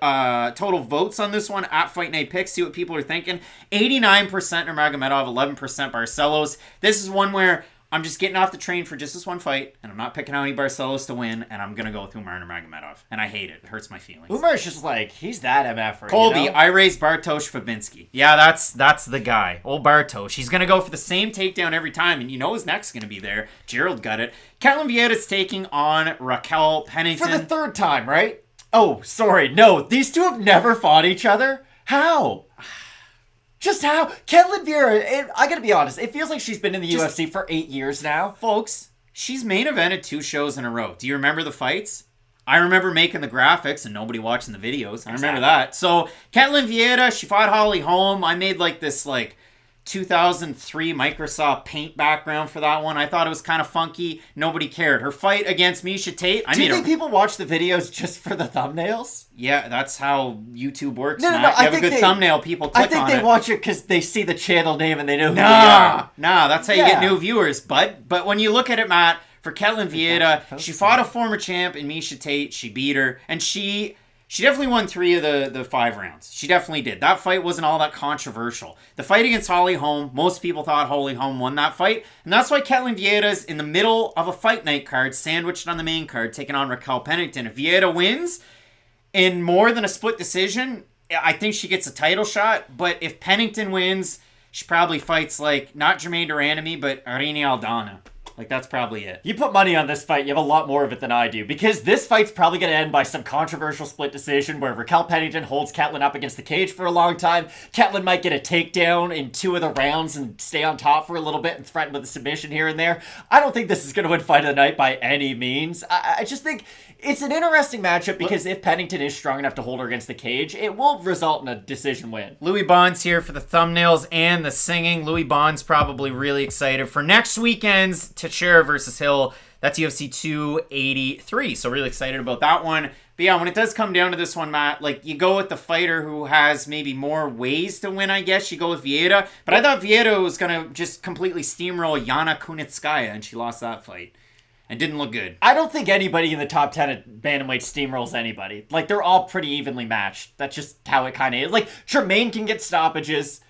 total votes on this one at Fight Night Picks, see what people are thinking. 89% Nurmagomedov, 11% Barcelos. This is one where I'm just getting off the train for just this one fight, and I'm not picking out any Barcelos to win, and I'm going to go with Umar Nurmagomedov. And I hate it. It hurts my feelings. Umar's just like, he's that MF, right? Colby, you know? I raised Bartosz Fabinski. Yeah, that's the guy. Old Bartosz. He's going to go for the same takedown every time, and you know his neck's going to be there. Gerald got it. Ketlen Vieira's taking on Raquel Pennington. For the third time, right? Oh, sorry. No, these two have never fought each other? How? Just how? Ketlen Vieira, I gotta be honest, it feels like she's been in the UFC for 8 years now. Folks, she's main evented 2 shows in a row. Do you remember the fights? I remember making the graphics and nobody watching the videos. I remember that. So, Ketlen Vieira, she fought Holly Holm. I made like this 2003 Microsoft Paint background for that one. I thought it was kind of funky. Nobody cared. Her fight against Miesha Tate. Do you think people watch the videos just for the thumbnails? Yeah, that's how YouTube works. No. You have a good thumbnail, people click on it. I think they watch it because they see the channel name and they know who they are. Nah, that's how you get new viewers, bud. But when you look at it, Matt, for Ketlen Vieira, she fought a former champ in Miesha Tate. She beat her, and she definitely won 3 of the 5 rounds. She definitely did. That fight wasn't all that controversial. The fight against Holly Holm, most people thought Holly Holm won that fight. And that's why Ketlen Vieira's in the middle of a Fight Night card, sandwiched on the main card, taking on Raquel Pennington. If Vieira wins in more than a split decision, I think she gets a title shot. But if Pennington wins, she probably fights not Jermaine Durandamy, but Irene Aldana. Like, that's probably it. You put money on this fight, you have a lot more of it than I do, because this fight's probably going to end by some controversial split decision where Raquel Pennington holds Ketlen up against the cage for a long time. Ketlen might get a takedown in 2 of the rounds and stay on top for a little bit and threaten with a submission here and there. I don't think this is going to win fight of the night by any means. I just think it's an interesting matchup because if Pennington is strong enough to hold her against the cage, it will result in a decision win. Louis Bond's here for the thumbnails and the singing. Louis Bond's probably really excited for next weekend's Teixeira versus Hill. That's UFC 283. So really excited about that one. But yeah, when it does come down to this one, Matt, like you go with the fighter who has maybe more ways to win, I guess. You go with Vieira. But I thought Vieira was going to just completely steamroll Yana Kunitskaya, and she lost that fight. And didn't look good. I don't think anybody in the top 10 at bantamweight steamrolls anybody. Like, they're all pretty evenly matched. That's just how it kind of is. Like, Tremaine can get stoppages.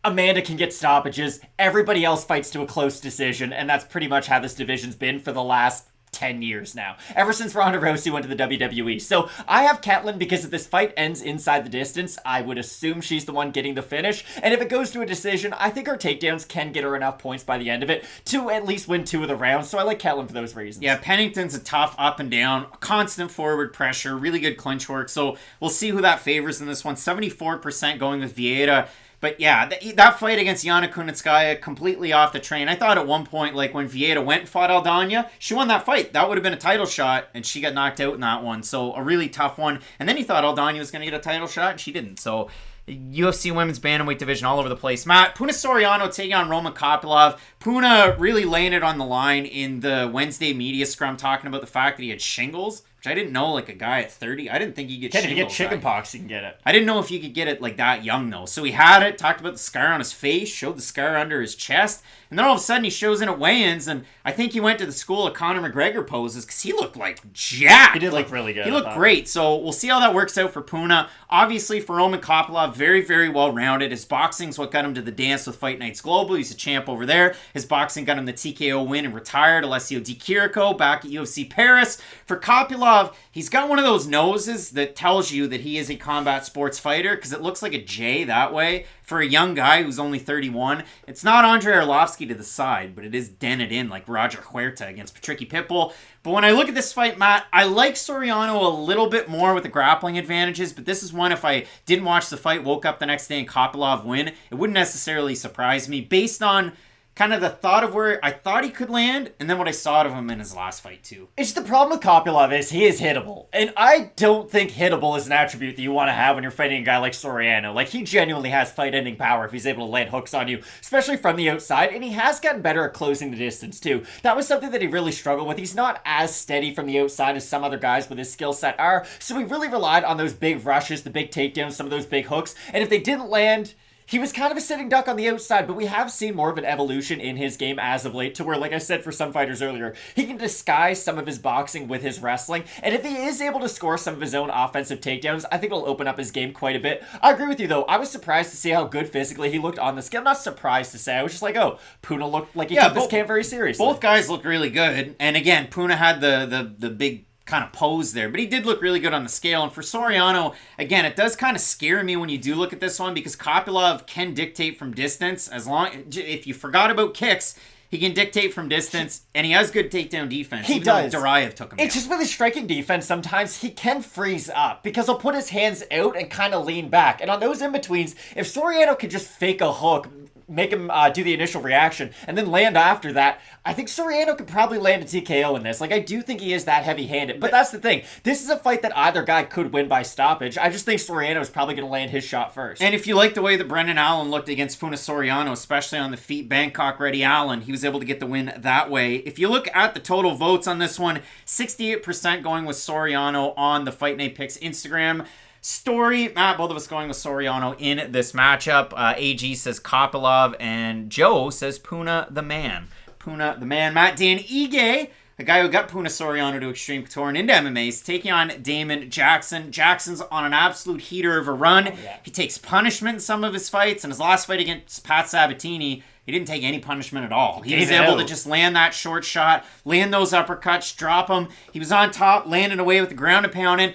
Amanda can get stoppages. Everybody else fights to a close decision. And that's pretty much how this division's been for the last 10 years now. Ever since Ronda Rousey went to the WWE. So I have Ketlen because if this fight ends inside the distance, I would assume she's the one getting the finish. And if it goes to a decision, I think her takedowns can get her enough points by the end of it to at least win 2 of the rounds. So I like Ketlen for those reasons. Yeah, Pennington's a tough up and down, constant forward pressure, really good clinch work. So we'll see who that favors in this one. 74% going with Vieira. But yeah, that fight against Yana Kunitskaya, completely off the train. I thought at one point, like when Vieira went and fought Aldana, she won that fight. That would have been a title shot, and she got knocked out in that one. So a really tough one. And then he thought Aldana was going to get a title shot, and she didn't. So UFC Women's Bantamweight division all over the place. Matt, Puna Soriano taking on Roman Kopylov. Puna really laying it on the line in the Wednesday media scrum, talking about the fact that he had shingles, which I didn't know, like a guy at 30. I didn't think he'd get shingles. If you get chickenpox, you can get it. I didn't know if you could get it like that young, though. So he had it, talked about the scar on his face, showed the scar under his chest, and then all of a sudden he shows in at weigh-ins, and I think he went to the school of Conor McGregor poses because he looked like jacked. He did look really good. He looked great. So we'll see how that works out for Puna. Obviously, for Roman Kopylov, very, very well-rounded. His boxing's what got him to the dance with Fight Nights Global. He's a champ over there. His boxing got him the TKO win and retired. Alessio Di Chirico back at UFC Paris. For Kopylov, he's got one of those noses that tells you that he is a combat sports fighter because it looks like a J that way. For a young guy who's only 31, it's not Andrei Arlovsky to the side, but it is dented in like Roger Huerta against Patricky Pitbull. But when I look at this fight, Matt, I like Soriano a little bit more with the grappling advantages, but this is one, if I didn't watch the fight, woke up the next day and Kopylov win, it wouldn't necessarily surprise me based on kind of the thought of where I thought he could land, and then what I saw of him in his last fight, too. It's the problem with Kopylov is he is hittable. And I don't think hittable is an attribute that you want to have when you're fighting a guy like Soriano. Like, he genuinely has fight-ending power if he's able to land hooks on you, especially from the outside, and he has gotten better at closing the distance, too. That was something that he really struggled with. He's not as steady from the outside as some other guys with his skill set are, so he really relied on those big rushes, the big takedowns, some of those big hooks, and if they didn't land, he was kind of a sitting duck on the outside, but we have seen more of an evolution in his game as of late to where, like I said for some fighters earlier, he can disguise some of his boxing with his wrestling, and if he is able to score some of his own offensive takedowns, I think it'll open up his game quite a bit. I agree with you, though. I was surprised to see how good physically he looked on the scale. I'm not surprised to say. I was just like, oh, Puna looked like he took this camp very seriously. Both guys looked really good, and again, Puna had the big kind of pose there, but he did look really good on the scale. And for Soriano, again, it does kind of scare me when you do look at this one because Kopylov can dictate from distance. As long, if you forgot about kicks, he can dictate from distance, and he has good takedown defense. He does. Duraev took him down. It's just with his striking defense, sometimes he can freeze up because he'll put his hands out and kind of lean back. And on those in-betweens, if Soriano could just fake a hook, make him do the initial reaction, and then land after that, I think Soriano could probably land a TKO in this. Like, I do think he is that heavy-handed. But that's the thing. This is a fight that either guy could win by stoppage. I just think Soriano is probably going to land his shot first. And if you like the way that Brendan Allen looked against Puna Soriano, especially on the feet, Bangkok-ready Allen, he was able to get the win that way. If you look at the total votes on this one, 68% going with Soriano on the Fight Night Picks Instagram story. Matt, both of us going with Soriano in this matchup. AG says Kopylov, and Joe says Puna the man. Puna the man. Matt Dan Ige, a guy who got Puna Soriano to Extreme Couture and into MMA, is taking on Damon Jackson. Jackson's on an absolute heater of a run. Oh, yeah. He takes punishment in some of his fights, and his last fight against Pat Sabatini, he didn't take any punishment at all. He was able to just land that short shot, land those uppercuts, drop them. He was on top, landing away with the ground and pounding.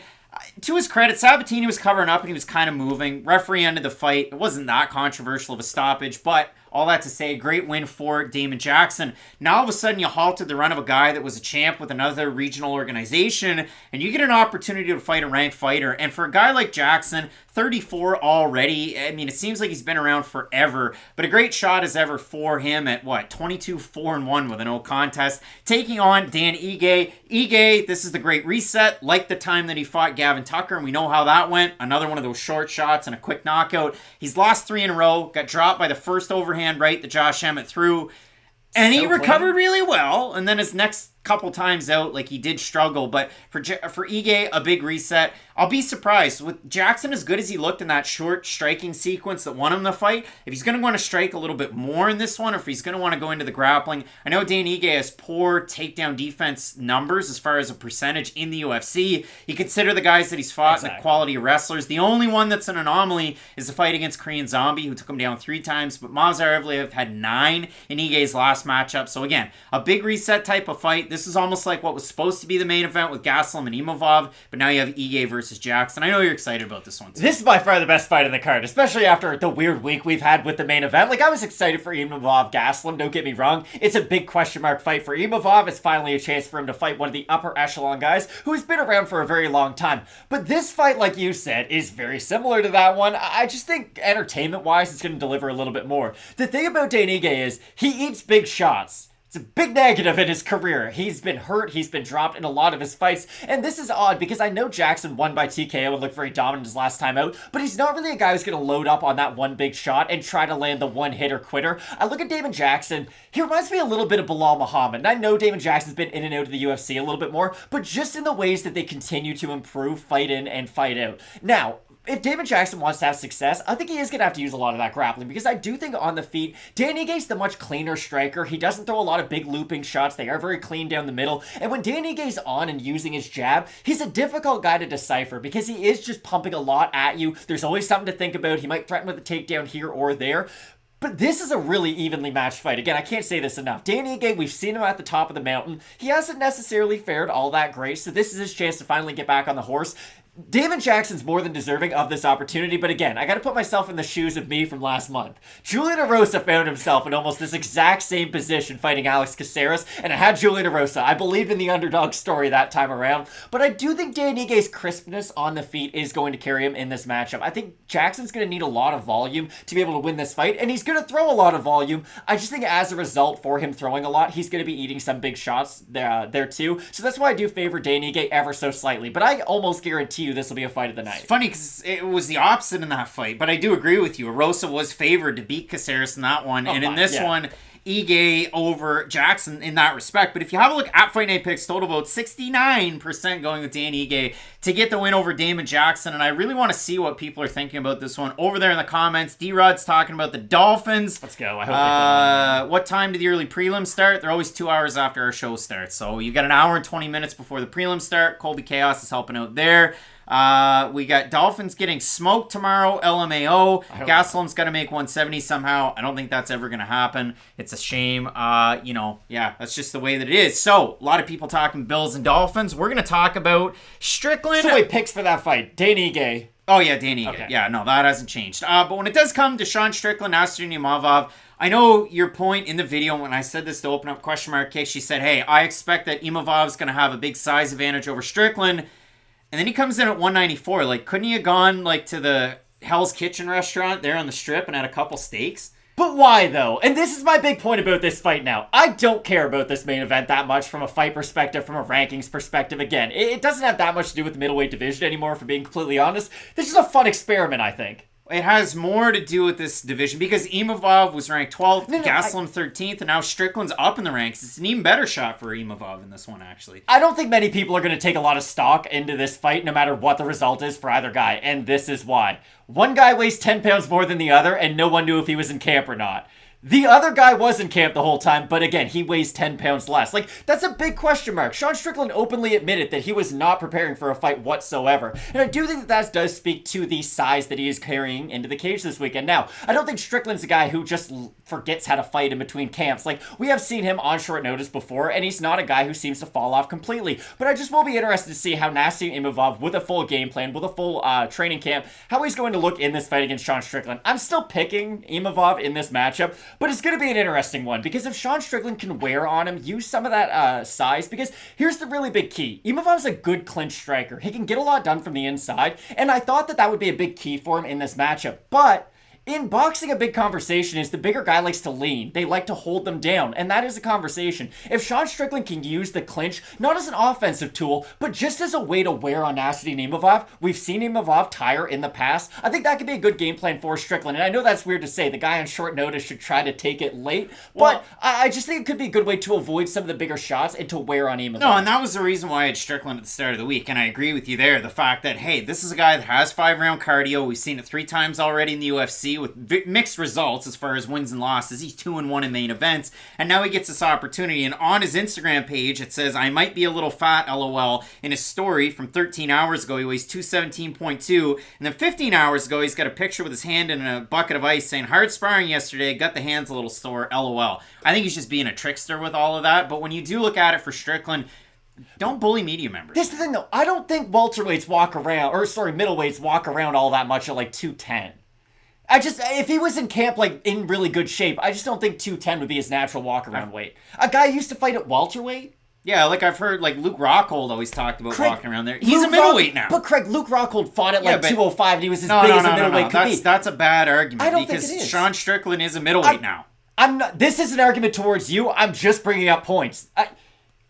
To his credit, Sabatini was covering up and he was kind of moving. Referee ended the fight. It wasn't that controversial of a stoppage, but all that to say, great win for Damon Jackson. Now all of a sudden you halted the run of a guy that was a champ with another regional organization, and you get an opportunity to fight a ranked fighter. And for a guy like Jackson, 34 already, I mean, it seems like he's been around forever, but a great shot as ever for him at 22-4-1 with an no contest, taking on Dan Ige. Ige, this is the great reset, like the time that he fought Gavin Tucker, and we know how that went. Another one of those short shots and a quick knockout. He's lost 3 in a row, got dropped by the first overhand right that Josh Emmett threw, and he recovered really well, and then his next couple times out, like, he did struggle, but for Ige, a big reset. I'll be surprised with Jackson as good as he looked in that short striking sequence that won him the fight. If he's going to want to strike a little bit more in this one, or if he's going to want to go into the grappling, I know Dan Ige has poor takedown defense numbers as far as a percentage in the UFC. You consider the guys that he's fought and the quality of wrestlers. The only one that's an anomaly is the fight against Korean Zombie, who took him down 3 times, but Movsar Evliev had 9 in Ige's last matchup. So again, a big reset type of fight. This is almost like what was supposed to be the main event with Gastelum and Imavov, but now you have Ige versus Jackson. I know you're excited about this one too. This is by far the best fight in the card, especially after the weird week we've had with the main event. Like, I was excited for Imavov Gastelum, don't get me wrong. It's a big question mark fight for Imavov. It's finally a chance for him to fight one of the upper echelon guys who has been around for a very long time. But this fight, like you said, is very similar to that one. I just think entertainment-wise, it's going to deliver a little bit more. The thing about Dan Ige is he eats big shots. It's a big negative in his career. He's been hurt, he's been dropped in a lot of his fights, and this is odd because I know Jackson won by TKO and looked very dominant his last time out, but he's not really a guy who's going to load up on that one big shot and try to land the one-hitter quitter. I look at Damon Jackson, he reminds me a little bit of Bilal Muhammad, and I know Damon Jackson's been in and out of the UFC a little bit more, but just in the ways that they continue to improve, fight in and fight out. Now, if Damon Jackson wants to have success, I think he is going to have to use a lot of that grappling, because I do think on the feet, Dan Ige's the much cleaner striker. He doesn't throw a lot of big looping shots. They are very clean down the middle. And when Dan Ige's on and using his jab, he's a difficult guy to decipher because he is just pumping a lot at you. There's always something to think about. He might threaten with a takedown here or there. But this is a really evenly matched fight. Again, I can't say this enough. Dan Ige, we've seen him at the top of the mountain. He hasn't necessarily fared all that great, so this is his chance to finally get back on the horse. Damon Jackson's more than deserving of this opportunity, but again, I gotta put myself in the shoes of me from last month. Julian Erosa found himself in almost this exact same position fighting Alex Caceres, and I had Julian Erosa. I believed in the underdog story that time around, but I do think Dan Ige's crispness on the feet is going to carry him in this matchup. I think Jackson's gonna need a lot of volume to be able to win this fight, and he's gonna throw a lot of volume. I just think as a result for him throwing a lot, he's gonna be eating some big shots there too, so that's why I do favor Dan Ige ever so slightly, but I almost guarantee you this will be a fight of the night. It's funny because it was the opposite in that fight, but I do agree with you. Erosa was favored to beat Caceres in that one, and in this one, Ige over Jackson in that respect. But if you have a look at Fight Night Picks, total vote 69% going with Dan Ige to get the win over Damon Jackson, and I really want to see what people are thinking about this one over there in the comments. D-Rod's talking about the Dolphins. Let's go. I hope what time do the early prelims start? They're always 2 hours after our show starts, so you got an hour and 20 minutes before the prelims start. Colby Chaos is helping out there. We got Dolphins getting smoked tomorrow, LMAO. Gastelum's got to make 170 somehow. I don't think that's ever going to happen. It's a shame. That's just the way that it is. So, a lot of people talking Bills and Dolphins. We're going to talk about Strickland. So wait, picks for that fight. Dan Ige. Oh, yeah, Dan Ige. Okay. Yeah, no, that hasn't changed. But when it does come to Sean Strickland, Nascimento, Imavov, I know your point in the video when I said this to open up question mark case. She said, hey, I expect that Imavov's going to have a big size advantage over Strickland. And then he comes in at 194. Like, couldn't he have gone, like, to the Hell's Kitchen restaurant there on the Strip and had a couple steaks? But why, though? And this is my big point about this fight now. I don't care about this main event that much from a fight perspective, from a rankings perspective. Again, it doesn't have that much to do with the middleweight division anymore, for being completely honest. This is a fun experiment, I think. It has more to do with this division because Imavov was ranked 12th, Gastelum 13th, and now Strickland's up in the ranks. It's an even better shot for Imavov in this one, actually. I don't think many people are going to take a lot of stock into this fight, no matter what the result is for either guy, and this is why. One guy weighs 10 pounds more than the other, and no one knew if he was in camp or not. The other guy was in camp the whole time, but again, he weighs 10 pounds less. Like, that's a big question mark. Sean Strickland openly admitted that he was not preparing for a fight whatsoever. And I do think that does speak to the size that he is carrying into the cage this weekend. Now, I don't think Strickland's a guy who just forgets how to fight in between camps. Like, we have seen him on short notice before, and he's not a guy who seems to fall off completely. But I just will be interested to see how Nascimento Imavov, with a full game plan, with a full training camp, how he's going to look in this fight against Sean Strickland. I'm still picking Imavov in this matchup, but it's going to be an interesting one, because if Sean Strickland can wear on him, use some of that size, because here's the really big key. Imavov's a good clinch striker. He can get a lot done from the inside, and I thought that would be a big key for him in this matchup. But in boxing, a big conversation is the bigger guy likes to lean. They like to hold them down, and that is a conversation. If Sean Strickland can use the clinch, not as an offensive tool, but just as a way to wear on Nascimento Imavov, we've seen Imavov tire in the past, I think that could be a good game plan for Strickland. And I know that's weird to say, the guy on short notice should try to take it late, but I just think it could be a good way to avoid some of the bigger shots and to wear on Imavov. No, and that was the reason why I had Strickland at the start of the week, and I agree with you there. The fact that, hey, this is a guy that has 5-round cardio. We've seen it 3 times already in the UFC with mixed results as far as wins and losses. He's 2-1 in main events, and now he gets this opportunity. And on his Instagram page, it says, "I might be a little fat, lol." In his story from 13 hours ago, he weighs 217.2, and then 15 hours ago, he's got a picture with his hand in a bucket of ice saying, "Hard sparring yesterday, got the hands a little sore, lol." I think he's just being a trickster with all of that, but when you do look at it for Strickland, don't bully media members. This is the thing, though. I don't think middleweights walk around all that much at like 210. If he was in camp, like, in really good shape, I just don't think 210 would be his natural walk-around weight. A guy used to fight at welterweight? Yeah, like I've heard, like, Luke Rockhold always talked about walking around there. He's a middleweight now. But Craig, Luke Rockhold fought at like 205 and he was as big as a middleweight could be. That's a bad argument. I don't because think it is. Sean Strickland is a middleweight now. This is an argument towards you. I'm just bringing up points.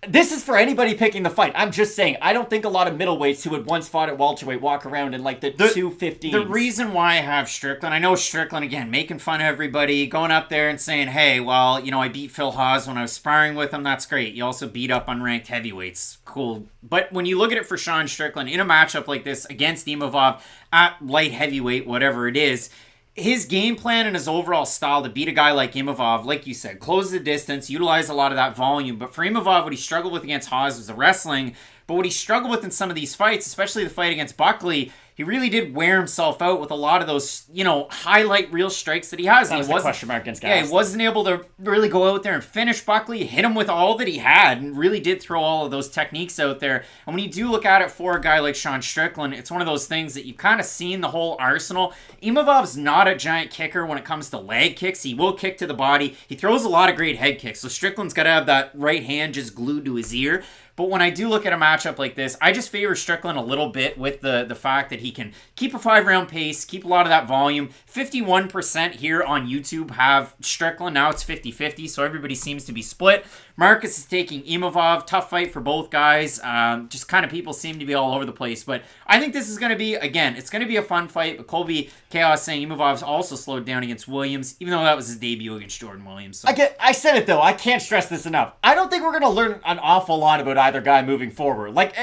This is for anybody picking the fight. I'm just saying, I don't think a lot of middleweights who had once fought at welterweight walk around in like the 215s. The reason why I have Strickland, I know Strickland, again, making fun of everybody, going up there and saying, hey, well, I beat Phil Haas when I was sparring with him. That's great. You also beat up unranked heavyweights. Cool. But when you look at it for Sean Strickland in a matchup like this against Imavov at light heavyweight, whatever it is, his game plan and his overall style to beat a guy like Imavov, like you said, close the distance, utilize a lot of that volume. But for Imavov, what he struggled with against Haas was the wrestling. But what he struggled with in some of these fights, especially the fight against Buckley, he really did wear himself out with a lot of those, highlight reel strikes that he has. That was the question mark against guys. Yeah, he wasn't able to really go out there and finish Buckley, hit him with all that he had, and really did throw all of those techniques out there. And when you do look at it for a guy like Sean Strickland, it's one of those things that you've kind of seen the whole arsenal. Imavov's not a giant kicker when it comes to leg kicks. He will kick to the body. He throws a lot of great head kicks, so Strickland's got to have that right hand just glued to his ear. But when I do look at a matchup like this, I just favor Strickland a little bit with the fact that he can keep a 5-round pace, keep a lot of that volume. 51% here on YouTube have Strickland. Now it's 50-50, so everybody seems to be split. Marcus is taking Imavov. Tough fight for both guys. Just kind of people seem to be all over the place. But I think this is going to be, again, it's going to be a fun fight. But Colby Chaos saying Imavov's also slowed down against Williams, even though that was his debut against Jordan Williams. So. I said it, though. I can't stress this enough. I don't think we're going to learn an awful lot about either guy moving forward. Like,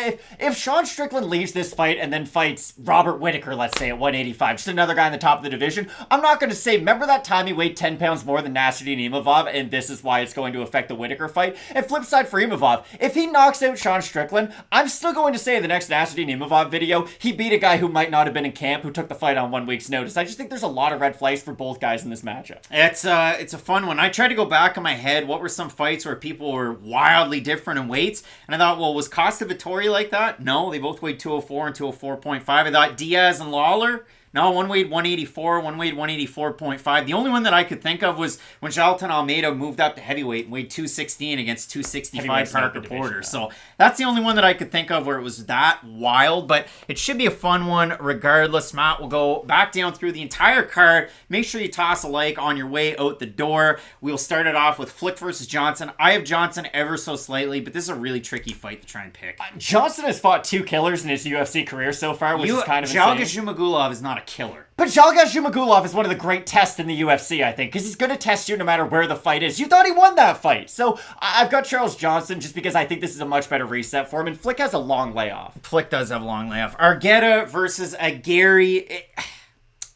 if Sean Strickland leaves this fight and then fights Robert Whittaker, let's say, at 185, just another guy in the top of the division, I'm not going to say, remember that time he weighed 10 pounds more than Nascimento Imavov, and this is why it's going to affect the Whittaker fight? And flip side for Imavov, if he knocks out Sean Strickland, I'm still going to say in the next Nascimento Imavov video, he beat a guy who might not have been in camp, who took the fight on 1 week's notice. I just think there's a lot of red flags for both guys in this matchup. It's a fun one. I tried to go back in my head, what were some fights where people were wildly different in weights? And I thought, well, was Costa Vittori like that? No, they both weighed 204 and 204.5. I thought Diaz and Lawler? No, one weighed 184, one weighed 184.5. The only one that I could think of was when Jailton Almeida moved up to heavyweight and weighed 216 against 265 Parker Porter. Yeah. So that's the only one that I could think of where it was that wild, but it should be a fun one regardless. Matt will go back down through the entire card. Make sure you toss a like on your way out the door. We'll start it off with Flick versus Johnson. I have Johnson ever so slightly, but this is a really tricky fight to try and pick. Johnson has fought 2 killers in his UFC career so far, which is kind of insane. Jalga Zhumagulov is not a killer. But Jalga Zhumagulov is one of the great tests in the UFC, I think, because he's going to test you no matter where the fight is. You thought he won that fight. So I've got Charles Johnson just because I think this is a much better reset for him, and Flick has a long layoff. Flick does have a long layoff. Argueta versus Aguirre.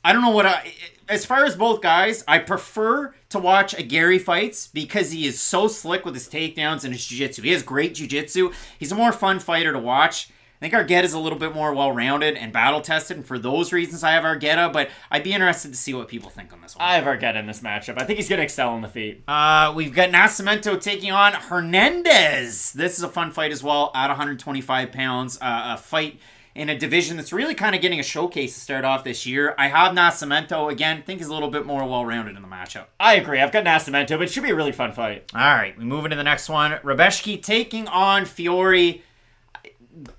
I don't know what as far as both guys, I prefer to watch Aguirre fights because he is so slick with his takedowns and his jiu-jitsu. He has great jiu-jitsu. He's a more fun fighter to watch. I think Argueta's a little bit more well-rounded and battle-tested, and for those reasons I have Argueta, but I'd be interested to see what people think on this one. I have Argueta in this matchup. I think he's going to excel on the feet. We've got Nascimento taking on Hernandez. This is a fun fight as well, at 125 pounds. A fight in a division that's really kind of getting a showcase to start off this year. I have Nascimento, again, think he's a little bit more well-rounded in the matchup. I agree. I've got Nascimento, but it should be a really fun fight. All right, we move into the next one. Rebecki taking on Fiore.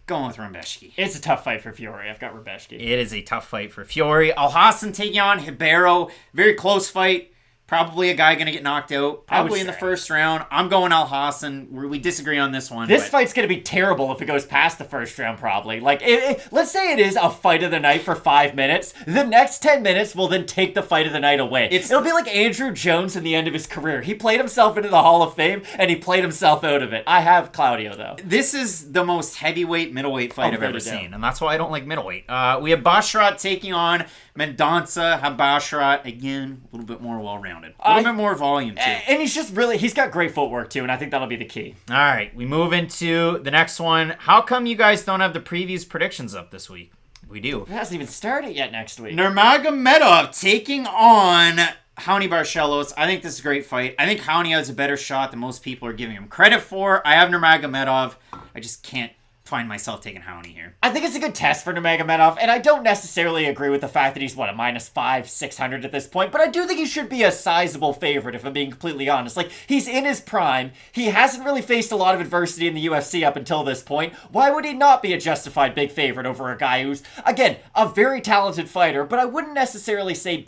Going with Rebecki. It's a tough fight for Fiore. I've got Rebecki. It is a tough fight for Fiore. Alhassan taking on Ribeiro. Very close fight. Probably a guy going to get knocked out. Probably in the first round. I'm going Alhassan. We disagree on this one. This fight's going to be terrible if it goes past the first round, probably. Like, let's say it is a fight of the night for 5 minutes. The next 10 minutes will then take the fight of the night away. It'll be like Andrew Jones in the end of his career. He played himself into the Hall of Fame, and he played himself out of it. I have Claudio, though. This is the most heavyweight, middleweight fight I've ever seen, and that's why I don't like middleweight. We have Basharat taking on Mendonca. Have Basharat, again, a little bit more well-rounded. A little bit more volume, too. And he's got great footwork, too, and I think that'll be the key. All right, we move into the next one. How come you guys don't have the previews predictions up this week? We do. It hasn't even started yet next week. Nurmagomedov taking on Raoni Barcelos. I think this is a great fight. I think Raoni has a better shot than most people are giving him credit for. I have Nurmagomedov. I just can't find myself taking Raoni here. I think it's a good test for Nurmagomedov, and I don't necessarily agree with the fact that he's, a -5, 600 at this point, but I do think he should be a sizable favorite, if I'm being completely honest. Like, he's in his prime. He hasn't really faced a lot of adversity in the UFC up until this point. Why would he not be a justified big favorite over a guy who's, again, a very talented fighter, but I wouldn't necessarily say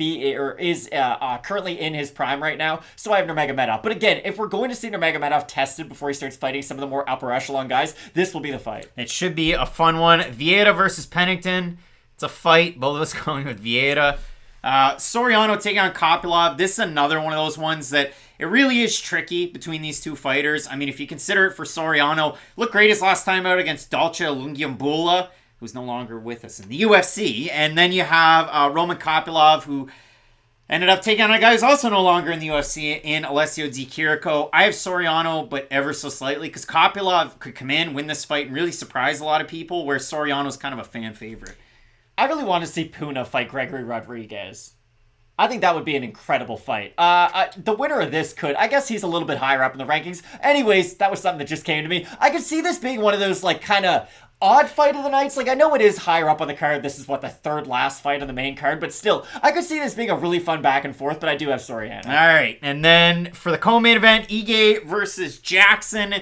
is currently in his prime right now, so I have Nurmagomedov. But again, if we're going to see Nurmagomedov tested before he starts fighting some of the more upper echelon guys, this will be the fight. It should be a fun one. Vieira versus Pennington. It's a fight. Both of us going with Vieira. Soriano taking on Kopylov. This is another one of those ones that it really is tricky between these two fighters. I mean, if you consider it for Soriano, looked great his last time out against Dalcha Lungiambula, who's no longer with us in the UFC. And then you have Roman Kopylov, who ended up taking on a guy who's also no longer in the UFC in Alessio Di Chirico. I have Soriano, but ever so slightly, because Kopylov could come in, win this fight, and really surprise a lot of people, where Soriano's kind of a fan favorite. I really want to see Puna fight Gregory Rodriguez. I think that would be an incredible fight. The winner of this could, I guess he's a little bit higher up in the rankings. Anyways, that was something that just came to me. I could see this being one of those, kind of odd fight of the nights. I know it is higher up on the card. This is the third last fight on the main card, but still, I could see this being a really fun back and forth, but I do have Soriano. All right, and then for the co-main event, Ige versus Jackson.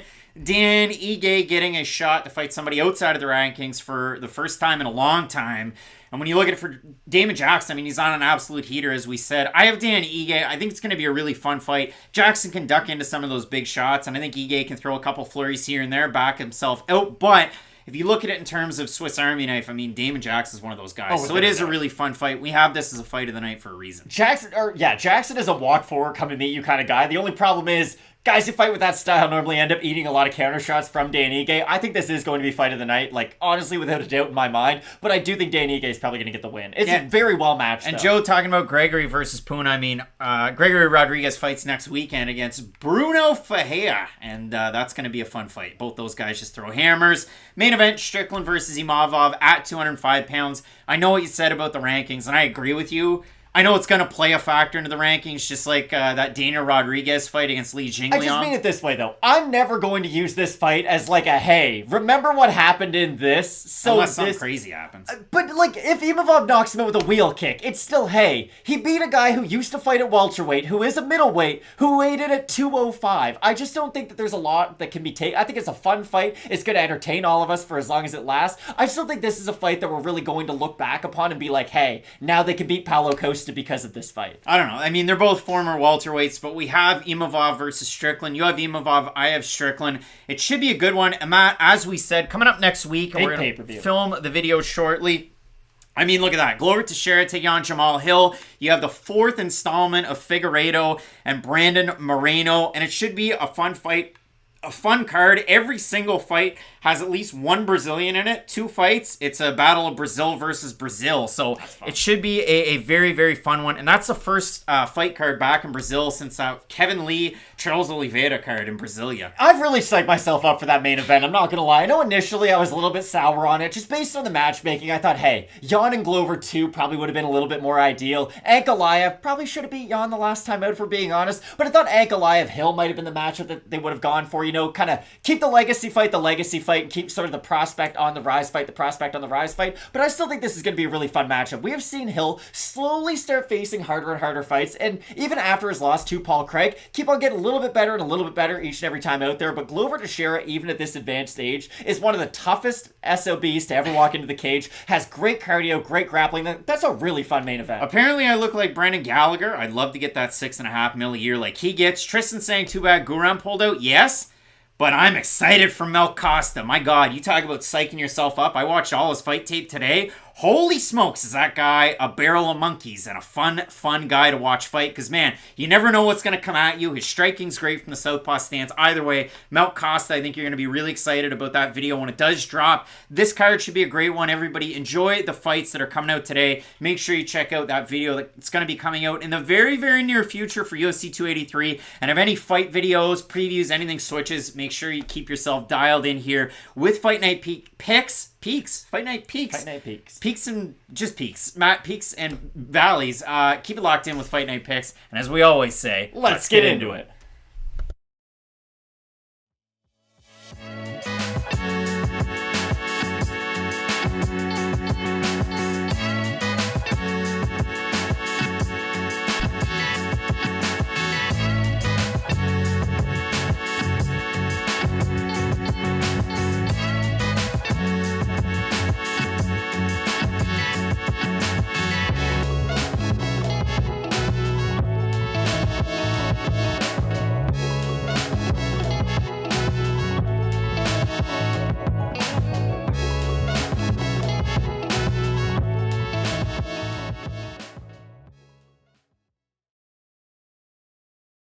Dan Ige getting a shot to fight somebody outside of the rankings for the first time in a long time. And when you look at it for Damon Jackson, I mean, he's on an absolute heater, as we said. I have Dan Ige. I think it's going to be a really fun fight. Jackson can duck into some of those big shots, and I think Ige can throw a couple flurries here and there, back himself out. But if you look at it in terms of Swiss Army knife, I mean, Damon Jackson's one of those guys. So it is a really fun fight. We have this as a fight of the night for a reason. Jackson is a walk forward, come and meet you kind of guy. The only problem is, guys who fight with that style normally end up eating a lot of counter shots from Dan Ige. I think this is going to be fight of the night, honestly, without a doubt in my mind. But I do think Dan Ige is probably going to get the win. It's very well matched. And Joe talking about Gregory versus Puna. I mean, Gregory Rodriguez fights next weekend against Bruno Ferreira, and that's going to be a fun fight. Both those guys just throw hammers. Main event, Strickland versus Imavov at 205 pounds. I know what you said about the rankings, and I agree with you. I know it's going to play a factor into the rankings, just like that Daniel Rodriguez fight against Li Jingliang. I just mean it this way, though. I'm never going to use this fight as hey, remember what happened in this? Unless something crazy happens. But, if Imavov knocks him out with a wheel kick, it's still, hey, he beat a guy who used to fight at welterweight, who is a middleweight, who weighed in at 205. I just don't think that there's a lot that can be taken. I think it's a fun fight. It's going to entertain all of us for as long as it lasts. I just don't think this is a fight that we're really going to look back upon and be hey, now they can beat Paulo Costa because of this fight. I don't know. I mean, they're both former welterweights, but we have Imavov versus Strickland. You have Imavov, I have Strickland. It should be a good one. And Matt, as we said, coming up next week, and we're going to film the video shortly. I mean, look at that. Glover Teixeira taking on Jamal Hill. You have the fourth installment of Figueiredo and Brandon Moreno, and it should be a fun fight. a fun card. Every single fight has at least one Brazilian in it. 2 fights. It's a battle of Brazil versus Brazil. So it should be a very, very fun one. And that's the first fight card back in Brazil since Kevin Lee, Charles Oliveira card in Brasilia. I've really psyched myself up for that main event. I'm not going to lie. I know initially I was a little bit sour on it. Just based on the matchmaking, I thought, hey, Jan and Glover 2 probably would have been a little bit more ideal. Ankalaev probably should have beat Jan the last time out, if we're being honest. But I thought Ankalaev Hill might have been the matchup that they would have gone for. You know, kind of keep the legacy fight, and keep sort of the prospect on the rise fight, But I still think this is going to be a really fun matchup. We have seen Hill slowly start facing harder and harder fights, and even after his loss to Paul Craig, keep on getting a little bit better and a little bit better each and every time out there. But Glover Teixeira, even at this advanced age, is one of the toughest SOBs to ever walk into the cage. Has great cardio, great grappling. That's a really fun main event. Apparently, I look like Brendan Gallagher. I'd love to get that $6.5 million a year like he gets. Tristan saying, too bad Guram pulled out. Yes. But I'm excited for Mel Costa. My God, you talk about psyching yourself up. I watched all his fight tape today. Holy smokes, is that guy a barrel of monkeys and a fun guy to watch fight. Because, man, you never know what's going to come at you. His striking's great from the southpaw stance. Either way, Mel Costa, I think you're going to be really excited about that video when it does drop. This card should be a great one. Everybody enjoy the fights that are coming out today. Make sure you check out that video that's going to be coming out in the very, very near future for UFC 283. And if any fight videos, previews, anything switches, make sure you keep yourself dialed in here with Fight Night Picks. Fight Night Peaks. Peaks and just peaks. Matt, peaks and valleys. Keep it locked in with Fight Night Picks. And as we always say, let's get into it.